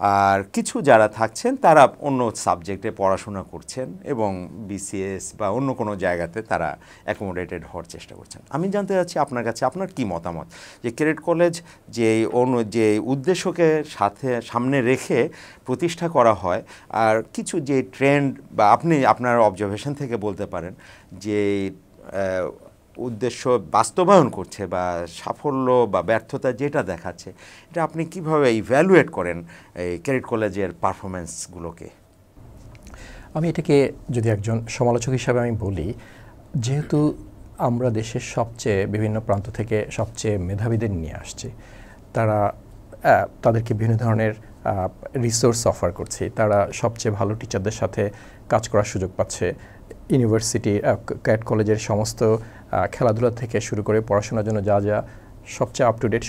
আর কিছু যারা থাকছেন তারা অন্য সাবজেক্টে পড়াশোনা করছেন এবং বিসিএস বা অন্য কোনো জায়গাতে তারা অ্যাকোমোডেটেড হওয়ার চেষ্টা করছেন। আমি জানতে চাচ্ছি আপনার কাছে, আপনার কি মতামত যে ক্যাডেট কলেজ যে উদ্দেশ্যকে সামনে রেখে প্রতিষ্ঠা করা হয়, আর কিছু যে ট্রেন্ড বা আপনি আপনার অবজারভেশন থেকে বলতে পারেন যে উদ্দেশ্য বাস্তবায়ন করছে বা সাফল্য বা ব্যর্থতা যেটা দেখাচ্ছে, এটা আপনি কিভাবে ইভ্যালুয়েট করেন এই ক্যাডেট কলেজের পারফরমেন্সগুলোকে? আমি এটাকে যদি একজন সমালোচক হিসাবে আমি বলি, যেহেতু আমরা দেশের সবচেয়ে বিভিন্ন প্রান্ত থেকে সবচেয়ে মেধাবীদের নিয়ে আসছি, তাদেরকে বিভিন্ন ধরনের রিসোর্স অফার করছি, তারা সবচেয়ে ভালো টিচারদের সাথে কাজ করার সুযোগ পাচ্ছে, ইউনিভার্সিটি ক্যাডেট কলেজের সমস্ত খেলাধুলা থেকে শুরু করে পড়াশোনার জন্য যা যা সবচেয়ে আপ টু ডেট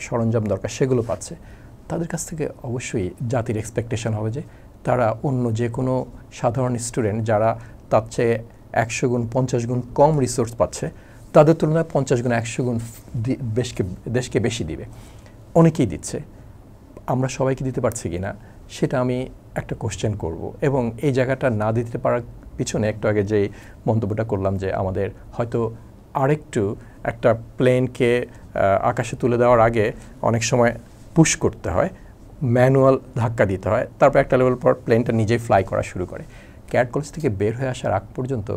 সরঞ্জাম দরকার সেগুলো পাচ্ছে। তাদের কাছ থেকে অবশ্যই জাতির এক্সপেকটেশন হবে যে তারা অন্য যে কোনো সাধারণ স্টুডেন্ট যারা তার চেয়ে 100 গুণ 50 গুণ কম রিসোর্স পাচ্ছে, তাদের তুলনায় 50 গুণ 100 গুণ দেশকে বেশি দিবে। অনেকেই দিচ্ছে, আমরা সবাইকে দিতে পারছি কি না সেটা আমি একটা কোশ্চেন করব। এবং এই জায়গাটা না দিতে পারার পিছনে একটু আগে যে মন্তব্যটা করলাম যে আমাদের হয়তো আরেকটু একটা প্লেনকে আকাশে তুলে দেওয়ার আগে অনেক সময় পুশ করতে হয়, ম্যানুয়াল ধাক্কা দিতে হয়, তারপর একটা লেভেল পর প্লেনটা নিজেই ফ্লাই করা শুরু করে। ক্যাডেট কলেজ থেকে বের হয়ে আসার আগ পর্যন্ত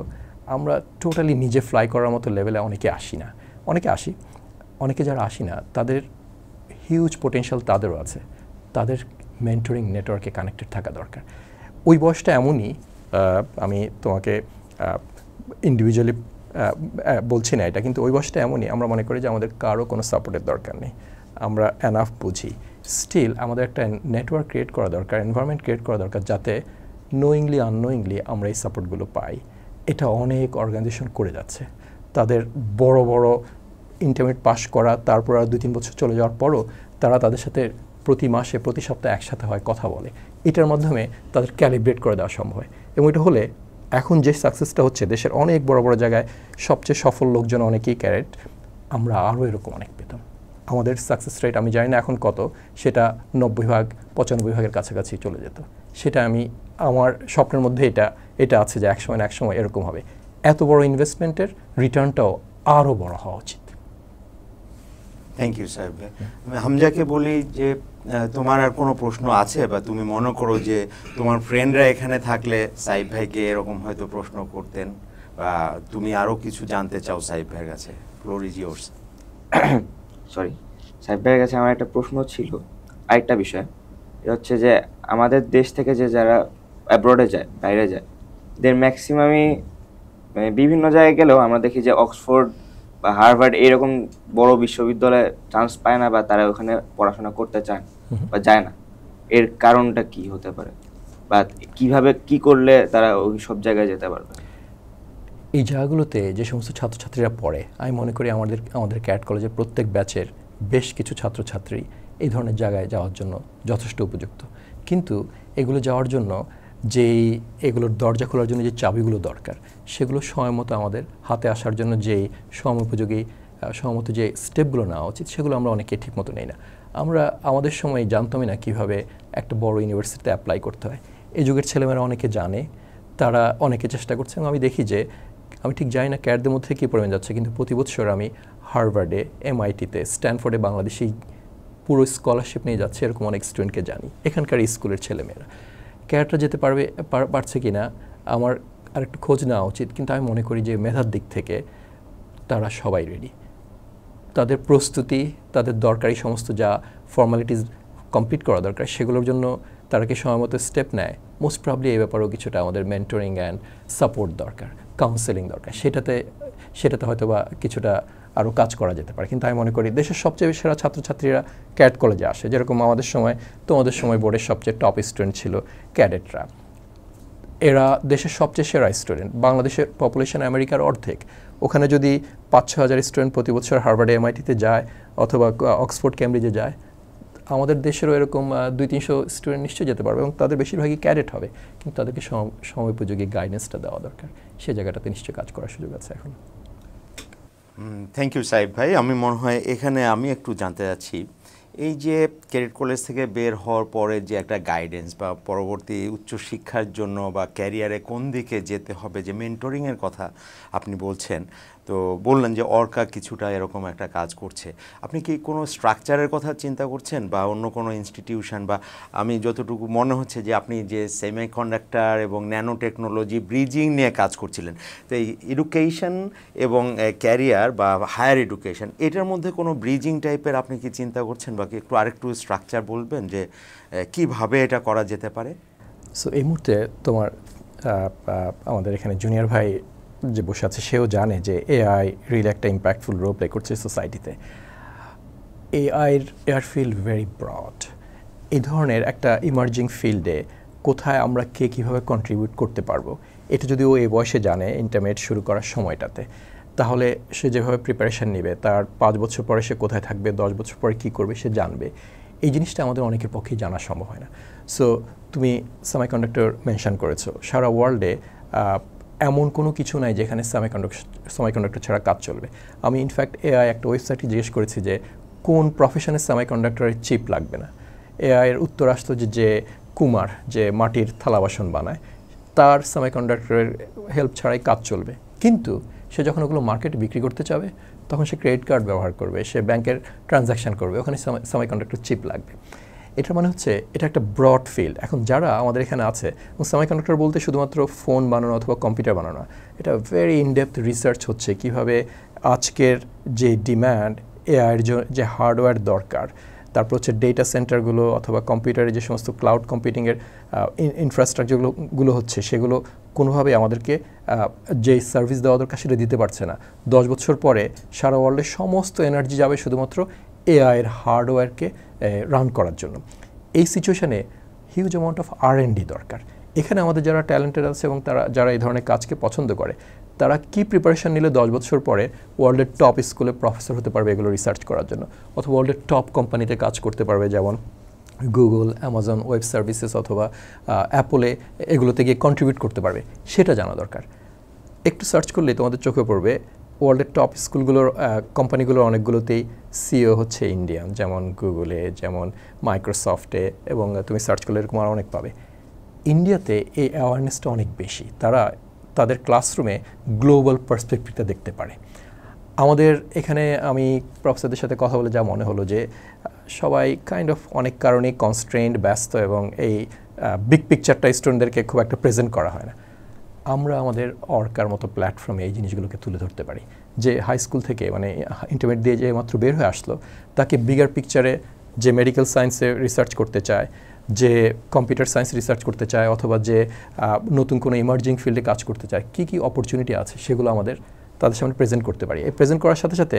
আমরা টোটালি নিজে ফ্লাই করার মতো লেভেলে অনেকে আসি না। অনেকে যারা আসি না তাদের হিউজ পোটেনশিয়াল তাদেরও আছে, তাদের মেন্টরিং নেটওয়ার্কে কানেক্টেড থাকা দরকার। ওই বয়সটা এমনই, আমি তোমাকে ইন্ডিভিজুয়ালি বলছি না এটা, কিন্তু ওই বয়সটা এমনই আমরা মনে করি যে আমাদের কারো কোনো সাপোর্টের দরকার নেই, আমরা এনাফ বুঝি। স্টিল আমাদের একটা নেটওয়ার্ক ক্রিয়েট করা দরকার, এনভায়রনমেন্ট ক্রিয়েট করা দরকার, যাতে নোয়িংলি আননোয়িংলি আমরা এই সাপোর্টগুলো পাই। এটা অনেক অর্গানাইজেশন করে যাচ্ছে। তাদের বড় বড় ইন্টারমিডিয়েট পাস করা, তারপর আর 2-3 বছর চলে যাওয়ার পরও তারা তাদের সাথে প্রতি মাসে প্রতি সপ্তাহে একসাথে হয়, কথা বলে। এটার মাধ্যমে তাদের ক্যালিব্রেট করে দেওয়া সম্ভব হয়। এবং এটা হলে এখন যে সাকসেসটা হচ্ছে দেশের অনেক বড় বড় জায়গায় সবচেয়ে সফল লোকজন অনেকেই ক্যাডেট, আমরা আরও এরকম অনেক পেতাম। আমাদের সাকসেস রেট আমি জানি না এখন কত, সেটা 90-95% কাছাকাছি চলে যেত। সেটা আমার স্বপ্নের মধ্যে এটা আছে যে এক সময় এরকম হবে। এত বড় ইনভেস্টমেন্টের রিটার্নটাও আরও বড় হওয়া উচিত। থ্যাংক ইউ সাহেব। আমি হামজাকে বলি যে তোমার আর কোনো প্রশ্ন আছে, বা তুমি মনে করো যে তোমার ফ্রেন্ডরা এখানে থাকলে সাহেব ভাইকে এরকম হয়তো প্রশ্ন করতেন, বা তুমি আরও কিছু জানতে চাও সাহেব ভাইয়ের কাছে, ফ্লোর ইজ ইয়োর্স। সরি, সাহেব ভাইয়ের কাছে আমার একটা প্রশ্ন ছিল, আরেকটা বিষয়। এটা হচ্ছে যে আমাদের দেশ থেকে যে যারা অ্যাব্রডে যায়, বাইরে যায়, এদের ম্যাক্সিমামই মানে বিভিন্ন জায়গায় গেলেও আমরা দেখি যে অক্সফোর্ড বা হার্ভার্ড এরকম বড় বিশ্ববিদ্যালয়ে চান্স পায় না, বা তারা ওখানে পড়াশোনা করতে চায় বা যায় না। এর কারণটা কি হতে পারে, বা কিভাবে কি করলে তারা ওই সব জায়গায় যেতে পারবে? এই জায়গাগুলোতে যে সমস্ত ছাত্রছাত্রীরা পড়ে, আমি মনে করি আমাদের ক্যাডেট কলেজের প্রত্যেক ব্যাচের বেশ কিছু ছাত্রছাত্রী এই ধরনের জায়গায় যাওয়ার জন্য যথেষ্ট উপযুক্ত। কিন্তু এগুলো যাওয়ার জন্য যেই এগুলোর দরজা খোলার জন্য যে চাবিগুলো দরকার, সেগুলো সময় মতো আমাদের হাতে আসার জন্য যেই সময়োপযোগী সমমত যে স্টেপগুলো নেওয়া উচিত, সেগুলো আমরা অনেকে ঠিকমতো নেই না। আমরা আমাদের সময় জানতামই না কীভাবে একটা বড় ইউনিভার্সিটিতে অ্যাপ্লাই করতে হয়। এই যুগের ছেলেমেয়েরা অনেকে জানে, তারা অনেকে চেষ্টা করছে, এবং আমি দেখি যে আমি ঠিক জানি না ক্যাডদের মধ্যে কী পরিমাণ যাচ্ছে, কিন্তু প্রতি বছর আমি হার্ভার্ডে, MIT-তে, স্ট্যানফোর্ডে বাংলাদেশি পুরো স্কলারশিপ নিয়ে যাচ্ছে এরকম অনেক স্টুডেন্টকে জানি, এখানকার স্কুলের ছেলেমেয়েরা। ক্যাডটা যেতে পারছে কি না আমার আরেকটু খোঁজ নেওয়া উচিত, কিন্তু আমি মনে করি যে মেধার দিক থেকে তারা সবাই রেডি। তাদের প্রস্তুতি, তাদের দরকারি সমস্ত যা ফর্মালিটিস কমপ্লিট করা দরকার, সেগুলোর জন্য তারা কি সময় মতো স্টেপ নেয়। মোস্ট প্রবলি এই ব্যাপারেও কিছুটা আমাদের মেন্টরিং অ্যান্ড সাপোর্ট দরকার, কাউন্সেলিং দরকার। সেটাতে হয়তো বা কিছুটা আরও কাজ করা যেতে পারে। কিন্তু আমি মনে করি দেশের সবচেয়ে সেরা ছাত্রছাত্রীরা ক্যাড কলেজে আসে, যেরকম আমাদের সময়, তোমাদের সময় বোর্ডের সবচেয়ে টপ স্টুডেন্ট ছিল ক্যাডেটরা। এরা দেশের সবচেয়ে সেরা স্টুডেন্ট। বাংলাদেশের পপুলেশন আমেরিকার অর্ধেক। ওখানে যদি 5-6 হাজার স্টুডেন্ট প্রতি বছর হার্ভার্ডে, MIT-তে যায় অথবা অক্সফোর্ড, ক্যামব্রিজে যায়, আমাদের দেশেরও এরকম 200-300 স্টুডেন্ট নিশ্চয়ই যেতে পারবে, এবং তাদের বেশিরভাগই ক্যাডেট হবে। কিন্তু তাদেরকে সময়োপযোগী গাইডেন্সটা দেওয়া দরকার। সেই জায়গাটাতে নিশ্চয়ই কাজ করার সুযোগ আছে এখন। থ্যাংক ইউ সাইফ ভাই। আমি মনে হয় এখানে আমি একটু জানতে চাচ্ছি, এই যে ক্যাডেট কলেজ থেকে বের হওয়ার পরে যে একটা গাইডেন্স বা পরবর্তী উচ্চশিক্ষার জন্য বা ক্যারিয়ারে কোন দিকে যেতে হবে, যে মেন্টরিংয়ের কথা আপনি বলছেন, তো বললেন যে অর্কা কিছুটা এরকম একটা কাজ করছে। আপনি কি কোনো স্ট্রাকচারের কথা চিন্তা করছেন বা অন্য কোনো ইনস্টিটিউশন, বা আমি যতটুকু মনে হচ্ছে যে আপনি যে সেমিকন্ডাক্টর এবং ন্যানো টেকনোলজি ব্রিজিং নিয়ে কাজ করছিলেন, তো এই এডুকেশন এবং ক্যারিয়ার বা হায়ার এডুকেশন, এটার মধ্যে কোনো ব্রিজিং টাইপের আপনি কি চিন্তা করছেন, বা কি একটু আরেকটু স্ট্রাকচার বলবেন যে কিভাবে এটা করা যেতে পারে? সো এই মুহূর্তে তোমার আমাদের এখানে জুনিয়র ভাই যে বসে আছে, সেও জানে যে AI রিয়েলি একটা ইম্প্যাক্টফুল রোল প্লে করছে সোসাইটিতে। এআইয়ের ফিল্ড ভেরি ব্রড। এই ধরনের একটা ইমার্জিং ফিল্ডে কোথায় আমরা কে কীভাবে কন্ট্রিবিউট করতে পারবো, এটা যদি ও এই বয়সে জানে, ইন্টারমিডিয়েট শুরু করার সময়টাতে, তাহলে সে যেভাবে প্রিপারেশান নেবে, তার 5 বছর পরে সে কোথায় থাকবে, 10 বছর পরে কী করবে, সে জানবে। এই জিনিসটা আমাদের অনেকের পক্ষেই জানা সম্ভব হয় না। সো সেমিকন্ডাক্টর মেনশন করেছো, সারা ওয়ার্ল্ডে এমন কোনো কিছু নাই যেখানে সেমিকন্ডাক্টর ছাড়া কাজ চলবে। আমি ইনফ্যাক্ট AI একটা ওয়েবসাইটে জিজ্ঞেস করেছি যে কোন প্রফেশনের সেমিকন্ডাক্টরের চিপ লাগবে না। AI-এর উত্তর আসতো যে কুমার, যে মাটির থালা বাসন বানায়, তার সেমিকন্ডাক্টরের হেল্প ছাড়াই কাজ চলবে। কিন্তু সে যখন ওগুলো মার্কেটে বিক্রি করতে চাবে, তখন সে ক্রেডিট কার্ড ব্যবহার করবে, সে ব্যাংকের ট্রানজ্যাকশন করবে, ওখানে সেমিকন্ডাক্টর চিপ লাগবে। এটার মানে হচ্ছে এটা একটা ব্রড ফিল্ড। এখন যারা আমাদের এখানে আছে, সেমিকন্ডাক্টর বলতে শুধুমাত্র ফোন বানানো অথবা কম্পিউটার বানানো, এটা ভেরি ইনডেপথ রিসার্চ হচ্ছে কীভাবে আজকের যে ডিম্যান্ড, এআইয়ের যে হার্ডওয়্যার দরকার, তারপর হচ্ছে ডেটা সেন্টারগুলো অথবা কম্পিউটারের যে সমস্ত ক্লাউড কম্পিউটিংয়ের ইনফ্রাস্ট্রাকচারগুলো হচ্ছে, সেগুলো কোনোভাবে আমাদেরকে যে সার্ভিস দেওয়া দরকার সেটা দিতে পারছে না। 10 বছর পরে সারা ওয়ার্ল্ডের সমস্ত এনার্জি যাবে শুধুমাত্র এআইয়ের হার্ডওয়্যারকে রান করার জন্য। এই সিচুয়েশানে হিউজ অ্যামাউন্ট অফ R&D দরকার। এখানে আমাদের যারা ট্যালেন্টেড আছে এবং যারা এই ধরনের কাজকে পছন্দ করে, তারা কি প্রিপারেশান নিলে 10 বছর পরে ওয়ার্ল্ডের টপ স্কুলে প্রফেসর হতে পারবে এগুলো রিসার্চ করার জন্য, অথবা ওয়ার্ল্ডের টপ কোম্পানিতে কাজ করতে পারবে, যেমন গুগল, অ্যামাজন ওয়েব সার্ভিসেস অথবা অ্যাপলে, এগুলোতে গিয়ে কন্ট্রিবিউট করতে পারবে, সেটা জানা দরকার। একটু সার্চ করলেই তোমাদের চোখে পড়বে ওয়ার্ল্ডের টপ স্কুলগুলোর কোম্পানিগুলোর অনেকগুলোতেই সিইও হচ্ছে ইন্ডিয়ান, যেমন গুগলে, যেমন মাইক্রোসফটে, এবং তুমি সার্চ করলে এরকম আর অনেক পাবে। ইন্ডিয়াতে এই অ্যাওয়ারনেসটা অনেক বেশি, তাদের ক্লাসরুমে গ্লোবাল পার্সপেক্টিভটা দেখতে পারে। আমাদের এখানে আমি প্রফেসরদের সাথে কথা বলে যা মনে হলো যে সবাই কাইন্ড অফ অনেক কারণেই কনস্ট্রেন্ড, ব্যস্ত, এবং এই বিগ পিকচারটা স্টুডেন্টদেরকে খুব একটা প্রেজেন্ট করা হয় না। আমরা আমাদের অর্কার মতো প্ল্যাটফর্মে এই জিনিসগুলোকে তুলে ধরতে পারি, যে হাই স্কুল থেকে মানে ইন্টারমিডিয়েট দিয়ে যে মাত্র বের হয়ে আসলো, তাকে বিগার পিকচারে, যে মেডিকেল সায়েন্সে রিসার্চ করতে চায়, যে কম্পিউটার সায়েন্স রিসার্চ করতে চায়, অথবা যে নতুন কোনো ইমার্জিং ফিল্ডে কাজ করতে চায়, কী কী অপরচুনিটি আছে সেগুলো আমাদের তাদের সামনে প্রেজেন্ট করতে পারি। এই প্রেজেন্ট করার সাথে সাথে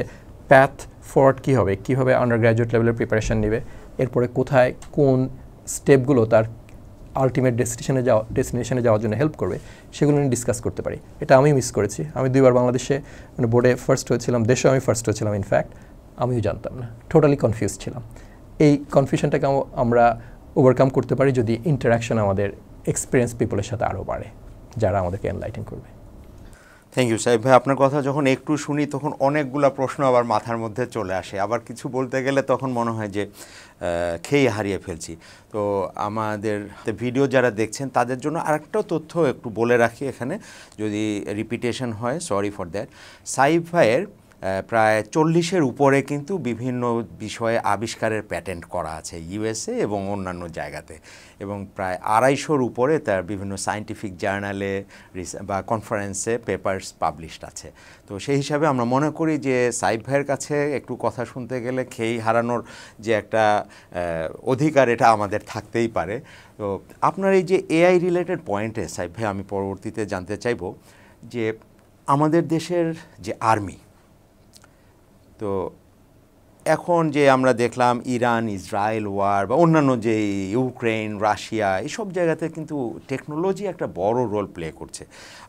প্যাথ ফরওয়ার্ড কী হবে, কীভাবে আন্ডার গ্র্যাজুয়েট লেভেলের প্রিপারেশান নেবে, এরপরে কোথায় কোন স্টেপগুলো তার আলটিমেট ডেস্টিনেশনে যাওয়ার জন্য হেল্প করবে, সেগুলো নিয়ে ডিসকাস করতে পারি। এটা আমি মিস করেছি। আমি 2বার বাংলাদেশে বোর্ডে ফার্স্ট হয়েছিলাম, দেশেও আমি ফার্স্ট হয়েছিলাম। ইনফ্যাক্ট আমিও জানতাম না, টোটালি কনফিউজ ছিলাম। এই কনফিউশনটাকে আমরা ওভারকাম করতে পারি যদি ইন্টারাকশন আমাদের এক্সপিরিয়েন্স পিপলের সাথে আরও বাড়ে, যারা আমাদেরকে এনলাইটেন করবে। থ্যাংক ইউ সাহেব ভাই। আপনার কথা যখন একটু শুনি তখন অনেকগুলো প্রশ্ন আবার মাথার মধ্যে চলে আসে, আবার কিছু বলতে গেলে তখন মনে হয় যে খেয়ে হারিয়ে ফেলছি। তো আমাদের ভিডিও যারা দেখছেন তাদের জন্য আরেকটা তথ্য একটু বলে রাখি এখানে, যদি রিপিটেশন হয় সরি ফর দ্যাট। সাইফ ভাইয়ের প্রায় 40-এর উপরে কিন্তু বিভিন্ন বিষয়ে আবিষ্কারের প্যাটেন্ট করা আছে ইউএসএ এবং অন্যান্য জায়গাতে, এবং প্রায় 250-র উপরে তার বিভিন্ন সায়েন্টিফিক জার্নালে বা কনফারেন্সে পেপারস পাবলিশড আছে। তো সেই হিসাবে আমরা মনে করি যে সাইফ ভাইয়ের কাছে একটু কথা শুনতে গেলে খেই হারানোর যে একটা অধিকার এটা আমাদের থাকতেই পারে। তো আপনার এই যে এআই রিলেটেড পয়েন্টে সাইফ ভাই আমি পরবর্তীতে জানতে চাইব যে আমাদের দেশের যে আর্মি, তো এখন যে আমরা দেখলাম ইরান ইসরায়েল ওয়ার বা অন্যান্য যে ইউক্রেন রাশিয়া এইসব জায়গাতে কিন্তু টেকনোলজি একটা বড় রোল প্লে করছে।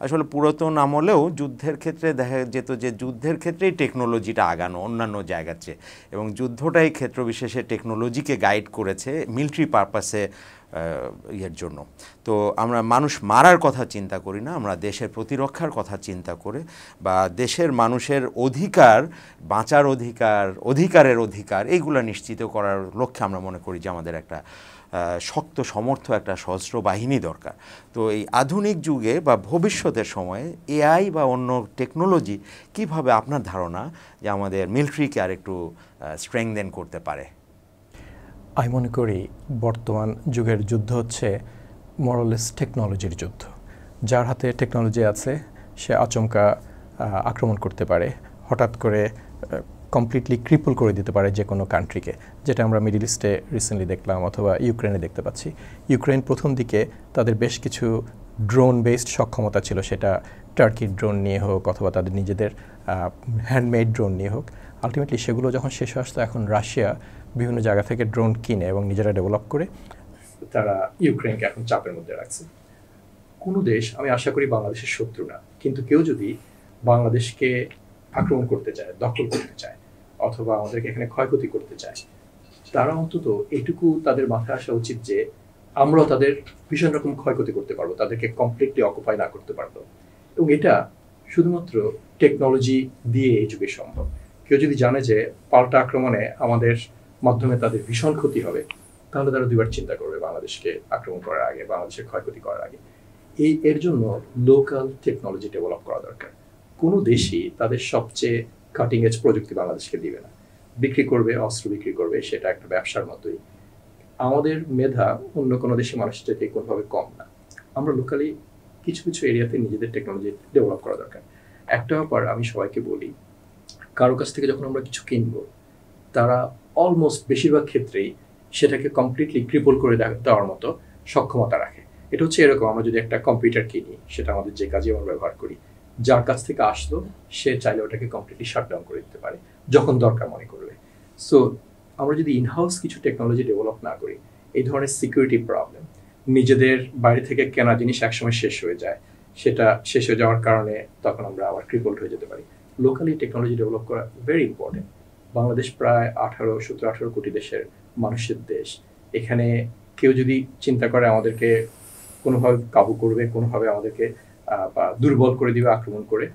আসলে পুরাতন আমলেও যুদ্ধের ক্ষেত্রে দেখা যেত যে যুদ্ধের ক্ষেত্রেই টেকনোলজিটা আগানো অন্যান্য জায়গার চেয়ে, এবং যুদ্ধটাই ক্ষেত্র বিশেষে টেকনোলজিকে গাইড করেছে মিলিটারি পারপাসে ইয়ের জন্য। তো আমরা মানুষ মারার কথা চিন্তা করি না, আমরা দেশের প্রতিরক্ষার কথা চিন্তা করে বা দেশের মানুষের অধিকার, বাঁচার অধিকার, অধিকারের অধিকার এইগুলো নিশ্চিত করার লক্ষ্যে আমরা মনে করি যে আমাদের একটা শক্ত সমর্থ একটা সশস্ত্র বাহিনী দরকার। তো এই আধুনিক যুগে বা ভবিষ্যতের সময়ে এআই বা অন্য টেকনোলজি কিভাবে আপনার ধারণা যে আমাদের মিলিটারিকে আর একটু স্ট্রেংথেন করতে পারে? আমি মনে করি বর্তমান যুগের যুদ্ধ হচ্ছে মোরালেস টেকনোলজির যুদ্ধ। যার হাতে টেকনোলজি আছে সে আচমকা আক্রমণ করতে পারে, হঠাৎ করে কমপ্লিটলি ক্রিপল করে দিতে পারে যে কোনো কান্ট্রিকে, যেটা আমরা মিডল ইস্টে রিসেন্টলি দেখলাম অথবা ইউক্রেনে দেখতে পাচ্ছি। ইউক্রেন প্রথম দিকে তাদের বেশ কিছু ড্রোন বেসড সক্ষমতা ছিল, সেটা টার্কির ড্রোন নিয়ে হোক অথবা তাদের নিজেদের হ্যান্ডমেড ড্রোন নিয়ে হোক। আলটিমেটলি সেগুলো যখন শেষ হয়ে আসতো, এখন রাশিয়া বিভিন্ন জায়গা থেকে ড্রোন কিনে এবং নিজেরা ডেভেলপ করে তারা ইউক্রেনকে এখন চাপের মধ্যে রাখছে। কোনো দেশ, আমি আশা করি বাংলাদেশের শত্রু না, কিন্তু কেউ যদি বাংলাদেশকে আক্রমণ করতে চায়, দখল করতে চায় অথবা আমাদেরকে এখানে ক্ষয়ক্ষতি করতে চায়, তারা অন্তত এটুকু তাদের মাথায় আসা উচিত যে আমরাও তাদের ভীষণ রকম ক্ষয়ক্ষতি করতে পারবো, তাদেরকে কমপ্লিটলি অকুপাই না করতে পারবো। এবং এটা শুধুমাত্র টেকনোলজি দিয়ে এই যুগে সম্ভব। কেউ যদি জানে যে পাল্টা আক্রমণে আমাদের মাধ্যমে তাদের ভীষণ ক্ষতি হবে, তাহলে তারা দুইবার চিন্তা করবে বাংলাদেশকে আক্রমণ করার আগে, বাংলাদেশের ক্ষয়ক্ষতি করার আগে। এর জন্য লোকাল টেকনোলজি ডেভেলপ করা দরকার। কোনো দেশই তাদের সবচেয়ে কাটিং এজ প্রযুক্তি বাংলাদেশকে দিবে না, বিক্রি করবে, অস্ত্র বিক্রি করবে, সেটা একটা ব্যবসার মতোই। আমাদের মেধা অন্য কোনো দেশের মানুষের চাইতে কোনোভাবে কম না। আমরা লোকালি কিছু কিছু এরিয়াতে নিজেদের টেকনোলজি ডেভেলপ করা দরকার। একটা ব্যাপার আমি সবাইকে বলি, কারো কাছ থেকে যখন আমরা কিছু কিনবো, তারা অলমোস্ট বেশিরভাগ ক্ষেত্রেই সেটাকে কমপ্লিটলি ক্রিপল করে দেওয়ার মতো সক্ষমতা রাখে। এটা হচ্ছে এরকম, আমরা যদি একটা কম্পিউটার কিনি, সেটা আমাদের যে কাজে আমরা ব্যবহার করি, যার কাছ থেকে আসলো সে চাইলে ওটাকে কমপ্লিটলি শাটডাউন করে দিতে পারে যখন দরকার মনে করবে। সো আমরা যদি ইনহাউস কিছু টেকনোলজি ডেভেলপ না করি, এই ধরনের সিকিউরিটি প্রবলেম, নিজেদের বাইরে থেকে কেনা জিনিস একসময় শেষ হয়ে যায়, সেটা শেষ হয়ে যাওয়ার কারণে তখন আমরা আবার ক্রিপলড হয়ে যেতে পারি। লোকালি টেকনোলজি ডেভেলপ করা ভেরি ইম্পর্টেন্ট। বাংলাদেশ প্রায় 17-18 কোটি দেশের মানুষের দেশ। এখানে কেউ যদি চিন্তা করে আমাদেরকে কোনোভাবে কাবু করবে, কোনোভাবে আমাদেরকে দুর্বল করে দিবে আক্রমণ করে,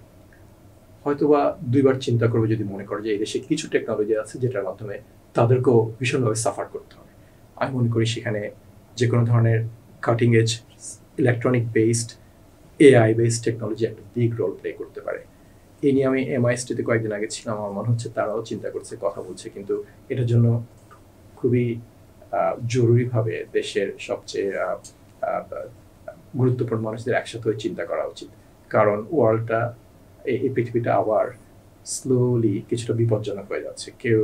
হয়তোবা দুইবার চিন্তা করবে যদি মনে করে যে এই দেশে কিছু টেকনোলজি আছে যেটার মাধ্যমে তাদেরকেও ভীষণভাবে সাফার করতে হবে। আমি মনে করি সেখানে যে কোনো ধরনের cutting edge electronic based, AI based technology একটা বিগ রোল প্লে করতে পারে। এই নিয়ে আমি MIST-তে কয়েকদিন আগে ছিলাম, আমার মনে হচ্ছে তারাও চিন্তা করছে, কথা বলছে, কিন্তু এটার জন্য খুবই জরুরিভাবে দেশের সবচেয়ে গুরুত্বপূর্ণ মানুষদের একসাথে হয়ে চিন্তা করা উচিত। কারণ ওয়ার্ল্ডটা, এই পৃথিবীটা আবার স্লোলি কিছুটা বিপজ্জনক হয়ে যাচ্ছে। কেউ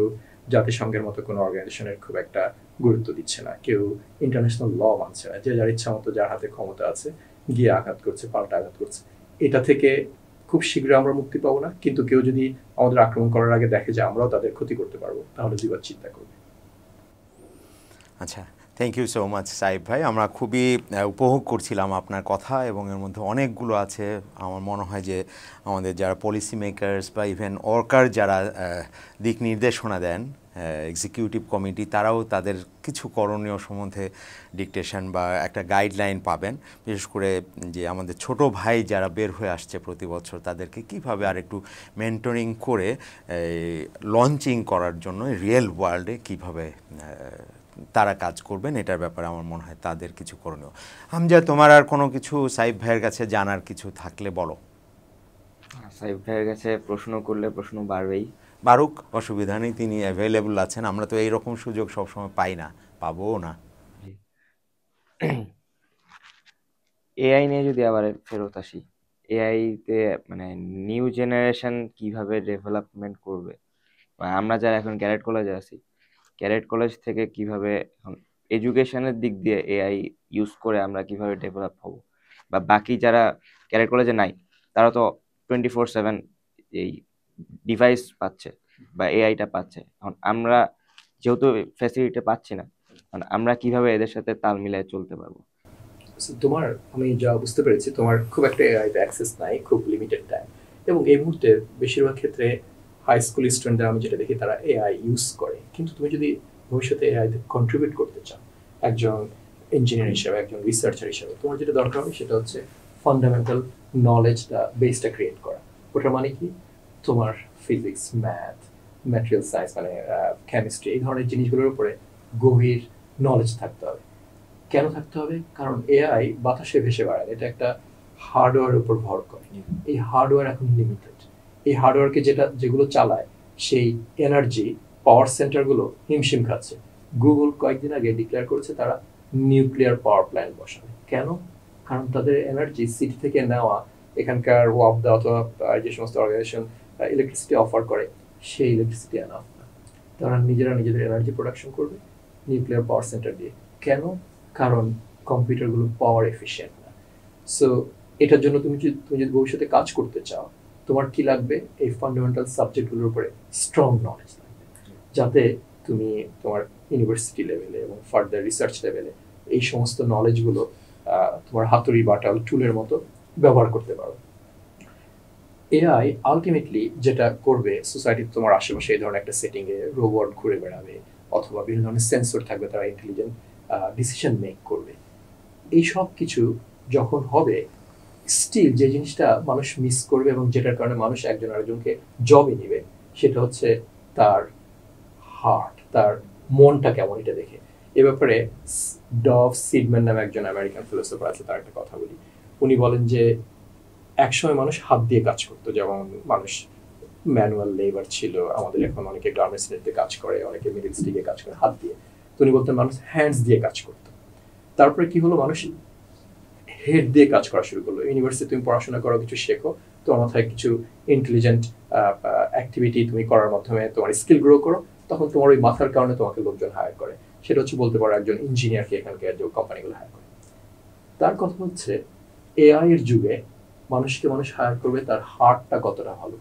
জাতিসংঘের মতো কোনো অর্গানাইজেশনের খুব একটা গুরুত্ব দিচ্ছে না, কেউ ইন্টারন্যাশনাল ল মানছে না, যে যার ইচ্ছা মতো যার হাতে ক্ষমতা আছে গিয়ে আঘাত করছে, পাল্টা আঘাত করছে। এটা থেকে খুব শীঘ্রই আমরা মুক্তি পাবো না, কিন্তু কেউ যদি আমাদের আক্রমণ করার আগে দেখে যে আমরাও তাদের ক্ষতি করতে পারবো, তাহলে দুইবার চিন্তা করবে। আচ্ছা, thank you so much Saif ভাই। আমরা খুবই উপভোগ করছিলাম আপনার কথা, এবং এর মধ্যে অনেকগুলো আছে। আমার মনে হয় যে আমাদের যারা পলিসি মেকার্স বা ইভেন ওয়ার্কার যারা দিক নির্দেশনা দেন এক্সিকিউটিভ কমিটি, তারাও তাদের কিছু করণীয় সম্বন্ধে ডিকটেশন বা একটা গাইডলাইন পাবেন। বিশেষ করে যে আমাদের ছোট ভাই যারা বের হয়ে আসছে প্রতি বছর, তাদেরকে কীভাবে আর একটু মেন্টরিং করে লঞ্চিং করার জন্য রিয়েল ওয়ার্ল্ডে কীভাবে তারা কাজ করবেন, এটার ব্যাপারে আমার মনে হয় তাদের কিছু করণীয়। হামজা, তোমার আর কোনো কিছু সাইফ ভাইয়ের কাছে জানার কিছু থাকলে বলো। সাইফ ভাইয়ের কাছে প্রশ্ন করলে প্রশ্ন বাড়বেই। বারুক, অসুবিধা নেই, তিনি অ্যাভেলেবল আছেন। আমরা তো এইরকম সুযোগ সবসময় পাই না, পাবো না। এআই নিয়ে যদি আবার ফেরত আসি, এআই তে মানে নিউ জেনারেশন কিভাবে ডেভেলপমেন্ট করবে, বা আমরা যারা এখন ক্যাডেট কলেজে আছি, ক্যাডেট কলেজ থেকে কিভাবে এখন এডুকেশনের দিক দিয়ে এআই ইউজ করে আমরা কিভাবে ডেভেলপ হব, বা বাকি যারা ক্যাডেট কলেজে নাই তারা তো 24/7 এই ডিভাইস পাচ্ছে বা এআইটা পাচ্ছে। এখন আমরা যেহেতু ফ্যাসিলিটি পাচ্ছি না, আমরা কিভাবে এদের সাথে তাল মিলিয়ে চলতে পারবো? তোমার, আমি যা বুঝতে পেরেছি, তোমার খুব একটা এআইতে অ্যাক্সেস নাই, খুব লিমিটেড টাইম, এবং এই মুহূর্তে বেশিরভাগ ক্ষেত্রে হাই স্কুল স্টুডেন্টরা আমি যেটা দেখি তারা এআই ইউজ করে। কিন্তু তুমি যদি ভবিষ্যতে এআইতে কন্ট্রিবিউট করতে চাও একজন ইঞ্জিনিয়ার হিসেবে, একজন রিসার্চার হিসেবে, তোমার যেটা দরকার হবে সেটা হচ্ছে ফান্ডামেন্টাল নলেজটা, বেসটা ক্রিয়েট করা। ওটা মানে কি, তোমার ফিজিক্স, ম্যাথ, ম্যাটেরিয়াল সায়েন্স মানে কেমিস্ট্রি, এই ধরনের জিনিসগুলোর উপরে গভীর নলেজ থাকতে হবে। কেন থাকতে হবে? কারণ এআই বাতাসে ভেসে বেড়ায়, এটা একটা হার্ডওয়্যারের উপর ভর করে। এই হার্ডওয়্যার এখন লিমিটেড। এই হার্ডওয়্যারকে যেগুলো চালায় সেই এনার্জি পাওয়ার সেন্টারগুলো হিমশিম খাচ্ছে। গুগল কয়েকদিন আগে ডিক্লেয়ার করেছে তারা নিউক্লিয়ার পাওয়ার প্ল্যান্ট বসাবে। কেন? কারণ তাদের এনার্জি সিটি থেকে নেওয়া, এখানকার ওয়াবদা অথবা যে সমস্ত অর্গানাইজেশন ইলেকট্রিসিটি অফার করে, সেই ইলেকট্রিসিটি এনাফ না। তারা নিজেদের এনার্জি প্রোডাকশন করবে নিউক্লিয়ার পাওয়ার সেন্টার দিয়ে। কেন? কারণ কম্পিউটারগুলো পাওয়ার এফিশিয়েন্ট না। সো এটার জন্য তুমি যদি ভবিষ্যতে কাজ করতে চাও, তোমার কি লাগবে? এই ফান্ডামেন্টাল সাবজেক্টগুলোর উপরে স্ট্রং নলেজ লাগবে, যাতে তুমি তোমার ইউনিভার্সিটি লেভেলে এবং ফার্দার রিসার্চ লেভেলে এই সমস্ত নলেজগুলো তোমার হাতুড়ি বাটাল টুলের মতো ব্যবহার করতে পারো। এআই আলটিমেটলি যেটা করবে, সোসাইটিতে তোমার আশেপাশে এই ধরনের একটা সেটিংয়ে রোবট ঘুরে বেড়াবে, অথবা বিভিন্ন ধরনের সেন্সর থাকবে, তারা ইন্টেলিজেন্ট ডিসিশন মেক করবে। এই সব কিছু যখন হবে, স্টিল যে জিনিসটা মানুষ মিস করবে এবং যেটার কারণে মানুষ একজন আরেকজনকে জবে নিবে, সেটা হচ্ছে তার হার্ট, তার মনটা কেমন, এটা দেখে। এ ব্যাপারে ডভ সিডম্যান নামে একজন আমেরিকান ফিলোসফার আছে, তার একটা কথা বলি। উনি বলেন যে একসময় মানুষ হাত দিয়ে কাজ করতো, যেমন মানুষ ম্যানুয়াল লেবার ছিল, আমাদের এখন অনেকে গার্মেন্টস ইন্ডাস্ট্রিতে কাজ করে, অনেকে মিডল স্ট্রিটে কাজ করে হাত দিয়ে। তো উনি বলতেন মানুষ হ্যান্ডস দিয়ে কাজ করতো। তারপরে কি হলো, মানুষ হেড দিয়ে কাজ করা শুরু করলো। ইউনিভার্সিটি তুমি পড়াশোনা করো, কিছু শেখো, তোমার মাথায় কিছু ইন্টেলিজেন্ট অ্যাক্টিভিটি তুমি করার মাধ্যমে তোমার স্কিল গ্রো করো, তখন তোমার ওই মাথার কারণে তোমাকে লোকজন হায়ার করে। সেটা হচ্ছে বলতে পারো একজন ইঞ্জিনিয়ারকে এখানকার যে কোম্পানিগুলো হায়ার করে। তার কথা হচ্ছে এআই এর যুগে মানুষকে মানুষ হায়ার করবে তার হার্টটা কতটা ভালো।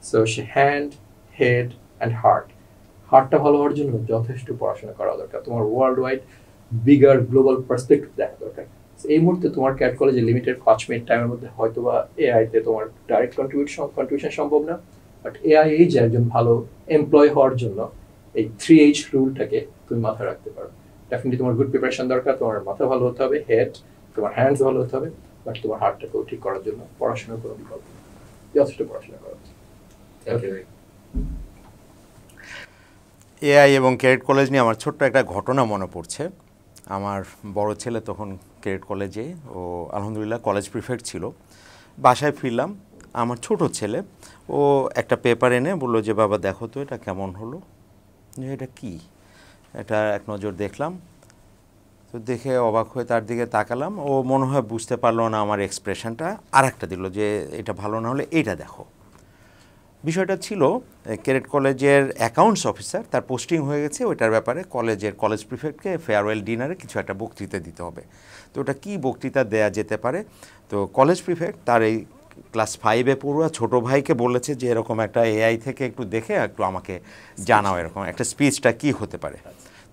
সো সে হ্যান্ড, হেড অ্যান্ড হার্টটা ভালো হওয়ার জন্য যথেষ্ট পড়াশোনা করা দরকার। তোমার world wide bigger global perspective দেখা দরকার। এই মুহূর্তে তোমার ক্যাট কলেজে লিমিটেড 5 মিনিট টাইমের মধ্যে হয়তো বা এআইতে তোমার ডাইরেক্ট কন্ট্রিবিউশন সম্ভব না, বাট এআই এই যে একজন ভালো এমপ্লয় হওয়ার জন্য এই 3H রুলটাকে তুমি মাথায় রাখতে পারো। ডেফিনেটলি তোমার গুড প্রিপারেশন দরকার, তোমার মাথা ভালো হতে হবে, হেড, তোমার হ্যান্ডস ভালো হতে হবে, বাট তোমার হার্টটাকেও ঠিক করার জন্য পড়াশোনার কোনো বিকল্প নেই, যথেষ্ট পড়াশোনা করা উচিত। এআই এবং ক্যাডেট কলেজ নিয়ে আমার ছোট্ট একটা ঘটনা মনে পড়ছে। আমার বড় ছেলে তখন ক্যাডেট কলেজে, ও আলহামদুলিল্লাহ কলেজ প্রিফেক্ট ছিল। বাসায় ফিরলাম, আমার ছোট ছেলে ও একটা পেপার এনে বললো যে বাবা দেখো তো এটা কেমন হলো, এটা কি, এটা এক নজর দেখলাম। তো দেখে অবাক হয়ে তার দিকে তাকালাম, ও মনে হয় বুঝতে পারলো না আমার এক্সপ্রেশনটা, আর একটা দিল যে এটা ভালো না হলে এইটা দেখো। বিষয়টা ছিল ক্যাডেট কলেজের অ্যাকাউন্টস অফিসার, তার পোস্টিং হয়ে গেছে, ওইটার ব্যাপারে কলেজ প্রিফেক্টকে ফেয়ারওয়েল ডিনারে কিছু একটা বক্তৃতা দিতে হবে। তো ওটা কী বক্তৃতা দেয়া যেতে পারে, তো কলেজ প্রিফেক্ট তার এই ক্লাস 5-এ পড়ুয়া ছোটো ভাইকে বলেছে যে এরকম একটা এআই থেকে একটু দেখে একটু আমাকে জানাও এরকম একটা স্পিচটা কী হতে পারে।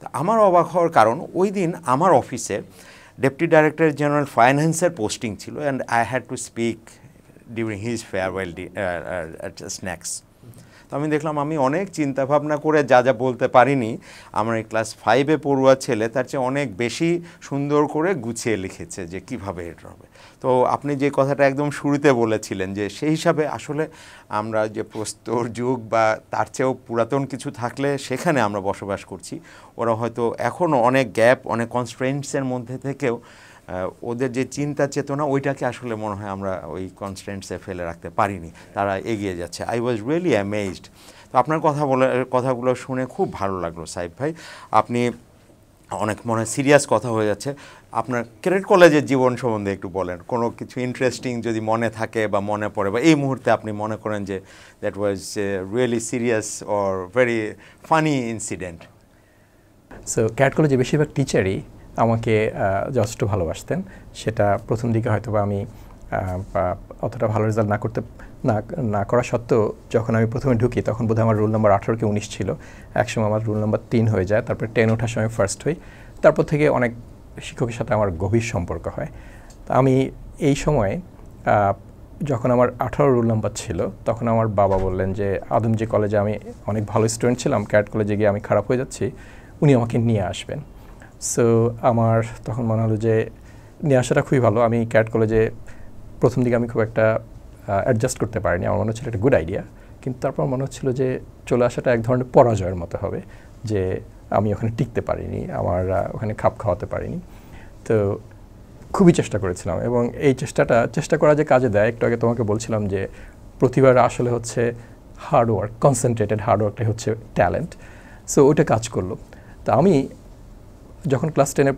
তো আমার অবাক হওয়ার কারণ, ওই দিন আমার অফিসে ডেপুটি ডাইরেক্টর জেনারেল ফাইন্যান্সের পোস্টিং ছিল, and I had to speak during his farewell snacks. তো আমি দেখলাম আমি অনেক চিন্তা ভাবনা করে যা যা বলতে পারিনি, আমার এই ক্লাস 5-এ পড়ুয়া ছেলে তার চেয়ে অনেক বেশি সুন্দর করে গুছিয়ে লিখেছে যে কিভাবে এটা হবে। তো আপনি যে কথাটা একদম শুরুতে বলেছিলেন যে সেই হিসাবে আসলে আমরা যে প্রস্তর যুগ বা তার চেয়েও পুরাতন কিছু থাকলে সেখানে আমরা বসবাস করছি, ওরা হয়তো এখনও অনেক গ্যাপ, অনেক কনস্ট্রেন্টসের মধ্যে থেকেও ওদের যে চিন্তা চেতনা ওইটাকে আসলে মনে হয় আমরা ওই কনস্ট্রেন্টসে ফেলে রাখতে পারিনি, তারা এগিয়ে যাচ্ছে। I was really amazed. তো আপনার কথাগুলো শুনে খুব ভালো লাগলো সাইফ ভাই। আপনি অনেক মনে সিরিয়াস কথা হয়ে যাচ্ছে, আপনার ক্যাডেট কলেজের জীবন সম্বন্ধে একটু বলেন, কোনো কিছু ইন্টারেস্টিং যদি মনে থাকে বা মনে পড়ে বা এই মুহূর্তে আপনি মনে করেন যে that was really serious or very funny incident. So cadet কলেজে বেশিরভাগ টিচারই আমাকে যথেষ্ট ভালোবাসতেন। সেটা প্রথম দিকে হয়তো বা আমি অতটা ভালো রেজাল্ট না করা সত্ত্বেও যখন আমি প্রথমে ঢুকি তখন বোধহয় আমার রোল নাম্বার 18 কি 19 ছিল। একসময় আমার রোল নাম্বার 3 হয়ে যায়, তারপরে 10 ওঠার সময় ফার্স্ট হই। তারপর থেকে অনেক শিক্ষকের সাথে আমার গভীর সম্পর্ক হয়। তা আমি এই সময়ে যখন আমার 18 রোল নাম্বার ছিল তখন আমার বাবা বললেন যে আদম যে কলেজে আমি অনেক ভালো স্টুডেন্ট ছিলাম, ক্যাডেট কলেজে গিয়ে আমি খারাপ হয়ে যাচ্ছি, উনি আমাকে নিয়ে আসবেন। সো আমার তখন মনে হলো যে নিয়ে আসাটা খুবই ভালো। আমি ক্যাডেট কলেজে প্রথম দিকে আমি খুব একটা অ্যাডজাস্ট করতে পারিনি, আমার মনে হচ্ছিল একটা গুড আইডিয়া, কিন্তু তারপর মনে হচ্ছিল যে চলে আসাটা এক ধরনের পরাজয়ের মতো হবে, যে আমি ওখানে টিকতে পারিনি, আমার ওখানে খাপ খাওয়াতে পারিনি। তো খুবই চেষ্টা করেছিলাম এবং এই চেষ্টা করা যে কাজে দেয়, একটু আগে তোমাকে বলছিলাম যে প্রতিবার আসলে হচ্ছে হার্ডওয়ার্ক, কনসেন্ট্রেটেড হার্ডওয়ার্কটাই হচ্ছে ট্যালেন্ট। সো ওইটা কাজ করলো। তো আমি যখন ক্লাস 10-এ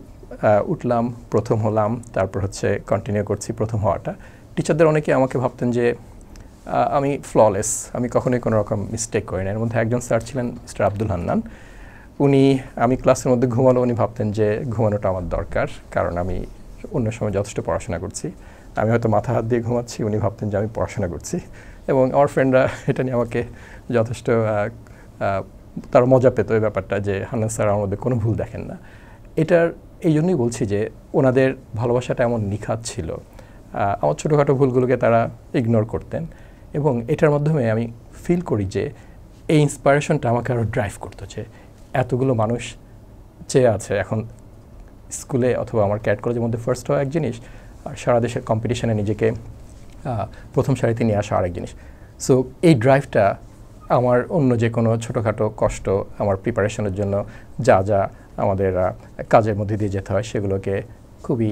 উঠলাম, প্রথম হলাম, তারপর হচ্ছে কন্টিনিউ করছি প্রথম হওয়াটা, টিচারদের অনেকে আমাকে ভাবতেন যে আমি ফ্ললেস, আমি কখনোই কোনো রকম মিস্টেক করি না। এর মধ্যে একজন স্যার ছিলেন মিস্টার আব্দুল হান্নান, আমি ক্লাসের মধ্যে ঘুমালো, উনি ভাবতেন যে ঘুমানোটা আমার দরকার, কারণ আমি অন্য সময় যথেষ্ট পড়াশোনা করছি। আমি হয়তো মাথা হাত দিয়ে ঘুমাচ্ছি, উনি ভাবতেন যে আমি পড়াশোনা করছি। এবং আমার ফ্রেন্ডরা এটা নিয়ে আমাকে যথেষ্ট তারা মজা পেত এই ব্যাপারটা, যে হান্নান স্যার আমার মধ্যে কোনো ভুল দেখেন না। এটার এই জন্যই বলছি যে ওনাদের ভালোবাসাটা এমন নিখাত ছিল, আমার ছোটোখাটো ভুলগুলোকে তারা ইগনোর করতেন। এবং এটার মাধ্যমে আমি ফিল করি যে এই ইন্সপায়ারেশনটা আমাকে আরও ড্রাইভ করতো, যে এতগুলো মানুষ চেয়ে আছে এখন স্কুলে অথবা আমার ক্যাডেট কলেজের মধ্যে ফার্স্ট হওয়া এক জিনিস, আর সারা দেশের কম্পিটিশনে নিজেকে প্রথম সারিতে নিয়ে আসা আরেক জিনিস। সো এই ড্রাইভটা আমার অন্য যে কোনো ছোটোখাটো কষ্ট, আমার প্রিপারেশনের জন্য যা আমাদের কাজের মধ্যে দিয়ে যেতে হয় সেগুলোকে খুবই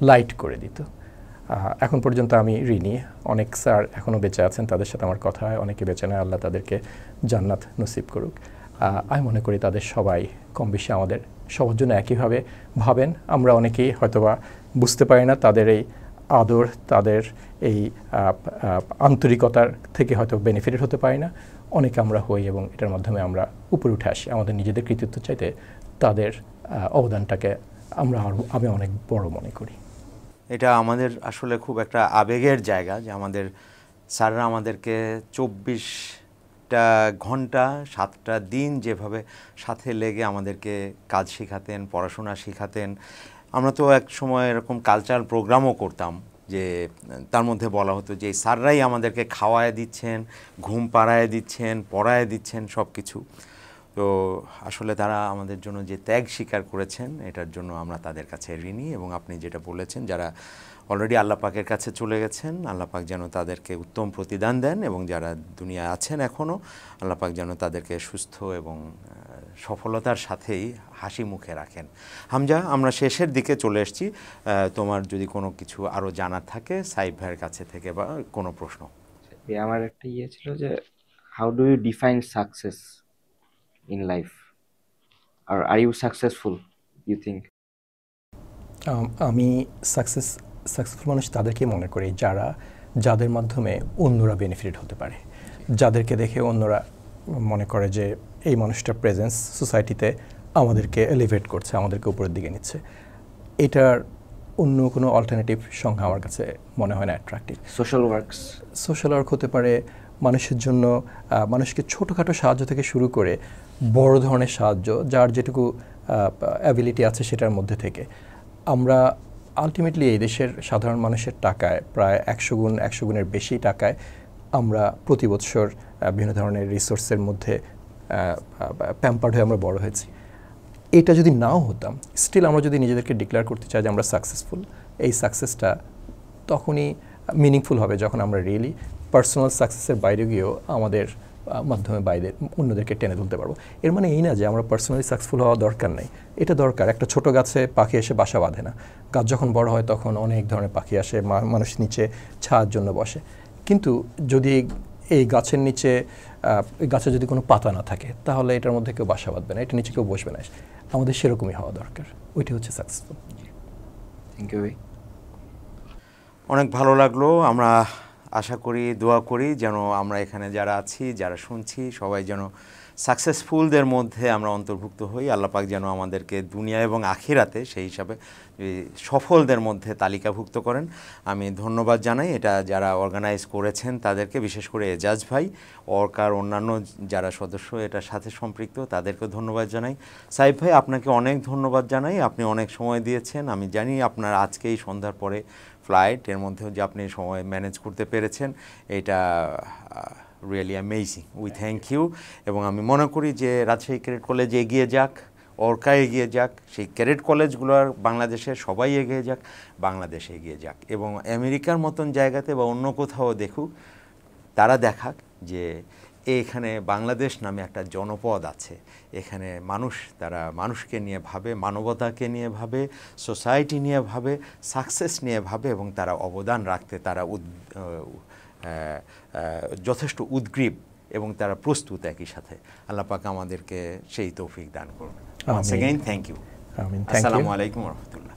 লাইট করে দিত। এখন পর্যন্ত আমি ঋণী। অনেক স্যার এখনও বেঁচে আছেন, তাদের সাথে আমার কথা হয়, অনেকে বেঁচে নেয়, আল্লাহ তাদেরকে জান্নাত নসিব করুক। আমি মনে করি তাদের সবাই কম বেশি আমাদের সবার জন্য একইভাবে ভাবেন। আমরা অনেকেই হয়তোবা বুঝতে পারি না তাদের এই আদর, তাদের এই আন্তরিকতার থেকে হয়তো বেনিফিটেড হতে পারি না, অনেকে আমরা হই, এবং এটার মাধ্যমে আমরা উপরে উঠে আসি। আমাদের নিজেদের কৃতিত্ব চাইতে তাদের অবদানটাকে আমি অনেক বড় মনে করি। এটা আমাদের আসলে খুব একটা আবেগের জায়গা যে আমাদের স্যাররা আমাদেরকে 24টা ঘন্টা 7টা দিন যেভাবে সাথে লেগে আমাদেরকে কাজ শেখাতেন, পড়াশোনা শেখাতেন। আমরা তো এক সময় এরকম কালচারাল প্রোগ্রামও করতাম, যে তার মধ্যে বলা হতো যে স্যাররাই আমাদেরকে খাওয়ায় দিচ্ছেন, ঘুম পাড়ায় দিচ্ছেন, পড়ায় দিচ্ছেন, সব কিছু। তো আসলে তারা আমাদের জন্য যে ত্যাগ স্বীকার করেছেন এটার জন্য আমরা তাদের কাছে ঋণী। এবং আপনি যেটা বলেছেন, যারা অলরেডি আল্লাহ পাকের কাছে চলে গেছেন, আল্লাহ পাক যেন তাদেরকে উত্তম প্রতিদান দেন, এবং যারা দুনিয়ায় আছেন এখনও, আল্লাহ পাক যেন তাদেরকে সুস্থ এবং সফলতার সাথেই হাসি মুখে রাখেন। হামজা, আমরা শেষের দিকে চলে এসেছি। তোমার যদি কোনো কিছু আরও জানার থাকে সাইফ ভাইয়ের কাছে থেকে বা কোনো প্রশ্ন। আমার একটা ছিল যে how do you define success in life, or are you successful, you think? আমি সাকসেসফুল মানুষ তাদেরকে মনে করি যাদের মাধ্যমে অন্যরা বেনিফিটেড হতে পারে, যাদেরকে দেখে অন্যরা মনে করে যে এই মানুষটার প্রেজেন্স সোসাইটিতে আমাদেরকে এলিভেট করছে, আমাদেরকে উপরের দিকে নিচ্ছে। এটার অন্য কোনো অল্টারনেটিভ সংখ্যা আমার কাছে মনে হয় না অ্যাট্রাক্টিভ। সোশ্যাল ওয়ার্ক হতে পারে মানুষের জন্য, মানুষকে ছোটোখাটো সাহায্য থেকে শুরু করে বড় ধরনের সাহায্য, যার যেটুকু অ্যাবিলিটি আছে সেটার মধ্যে থেকে। আমরা আলটিমেটলি এই দেশের সাধারণ মানুষের টাকায় প্রায় 100 গুণের বেশি টাকায় আমরা প্রতি বছর বিভিন্ন ধরনের রিসোর্সের মধ্যে প্যাম্পার্ড হয়ে আমরা বড় হয়েছি। এটা যদি নাও হতাম, স্টিল আমরা যদি নিজেদেরকে ডিক্লেয়ার করতে চাই যে আমরা সাকসেসফুল, এই সাকসেসটা তখনই মিনিংফুল হবে যখন আমরা রিয়েলি পার্সোনাল সাকসেসের বাইরে গিয়েও আমাদের মাধ্যমে বাইরে অন্যদেরকে টেনে তুলতে পারবো। এর মানে এই না যে আমরা পার্সোনালি সাকসেসফুল হওয়া দরকার নেই, এটা দরকার। একটা ছোট গাছে পাখি এসে বাসা বাঁধে না, গাছ যখন বড় হয় তখন অনেক ধরনের পাখি আসে, মানুষ নিচে ছায়ার জন্য বসে। কিন্তু যদি এই গাছের নিচে গাছে যদি কোনো পাতা না থাকে তাহলে এটার মধ্যে কেউ বাসা বাঁধবে না, এটা নিচে কেউ বসবে না। আমাদের সেরকমই হওয়া দরকার, ওইটি হচ্ছে সাকসেসফুল। থ্যাংক ইউ ভাই। অনেক ভালো লাগলো। আমরা আশা করি, দোয়া করি যেন আমরা এখানে যারা আছি, যারা শুনছি, সবাই যেন সাকসেসফুলদের মধ্যে আমরা অন্তর্ভুক্ত হই। আল্লাহ পাক যেন আমাদেরকে দুনিয়া এবং আখিরাতে সেই হিসাবে সফলদের মধ্যে তালিকাভুক্ত করেন। আমি ধন্যবাদ জানাই এটা যারা অর্গানাইজ করেছেন তাদেরকে, বিশেষ করে এজাজ ভাই, অর্কার অন্যান্য যারা সদস্য এটার সাথে সম্পৃক্ত তাদেরকে ধন্যবাদ জানাই। সাইফ ভাই, আপনাকে অনেক ধন্যবাদ জানাই, আপনি অনেক সময় দিয়েছেন। আমি জানি আপনার আজকেই সন্ধ্যার পরে ফ্লাইট, এর মধ্যেও যে আপনি সময় ম্যানেজ করতে পেরেছেন, এটা really amazing. We thank you. এবং আমি মনে করি যে রাজশাহী ক্যাডেট কলেজ এগিয়ে যাক, অর্কা এগিয়ে যাক, সেই ক্যাডেট কলেজগুলোর বাংলাদেশের সবাই এগিয়ে যাক, বাংলাদেশ এগিয়ে যাক, এবং আমেরিকার মতন জায়গাতে বা অন্য কোথাও দেখুক, তারা দেখাক যে এখানে বাংলাদেশ নামে একটা জনপদ আছে। এখানে মানুষ, তারা মানুষকে নিয়ে ভাবে, মানবতাকে নিয়ে ভাবে, সোসাইটি নিয়ে ভাবে, সাকসেস নিয়ে ভাবে, এবং তারা অবদান রাখতে তারা যথেষ্ট উদ্গ্রীব এবং তারা প্রস্তুত একই সাথে। আল্লাহ পাক আমাদেরকে সেই তৌফিক দান করবেন। Once again, thank you. আমিন। আসসালামু আলাইকুম ওয়া রাহমাতুল্লাহ।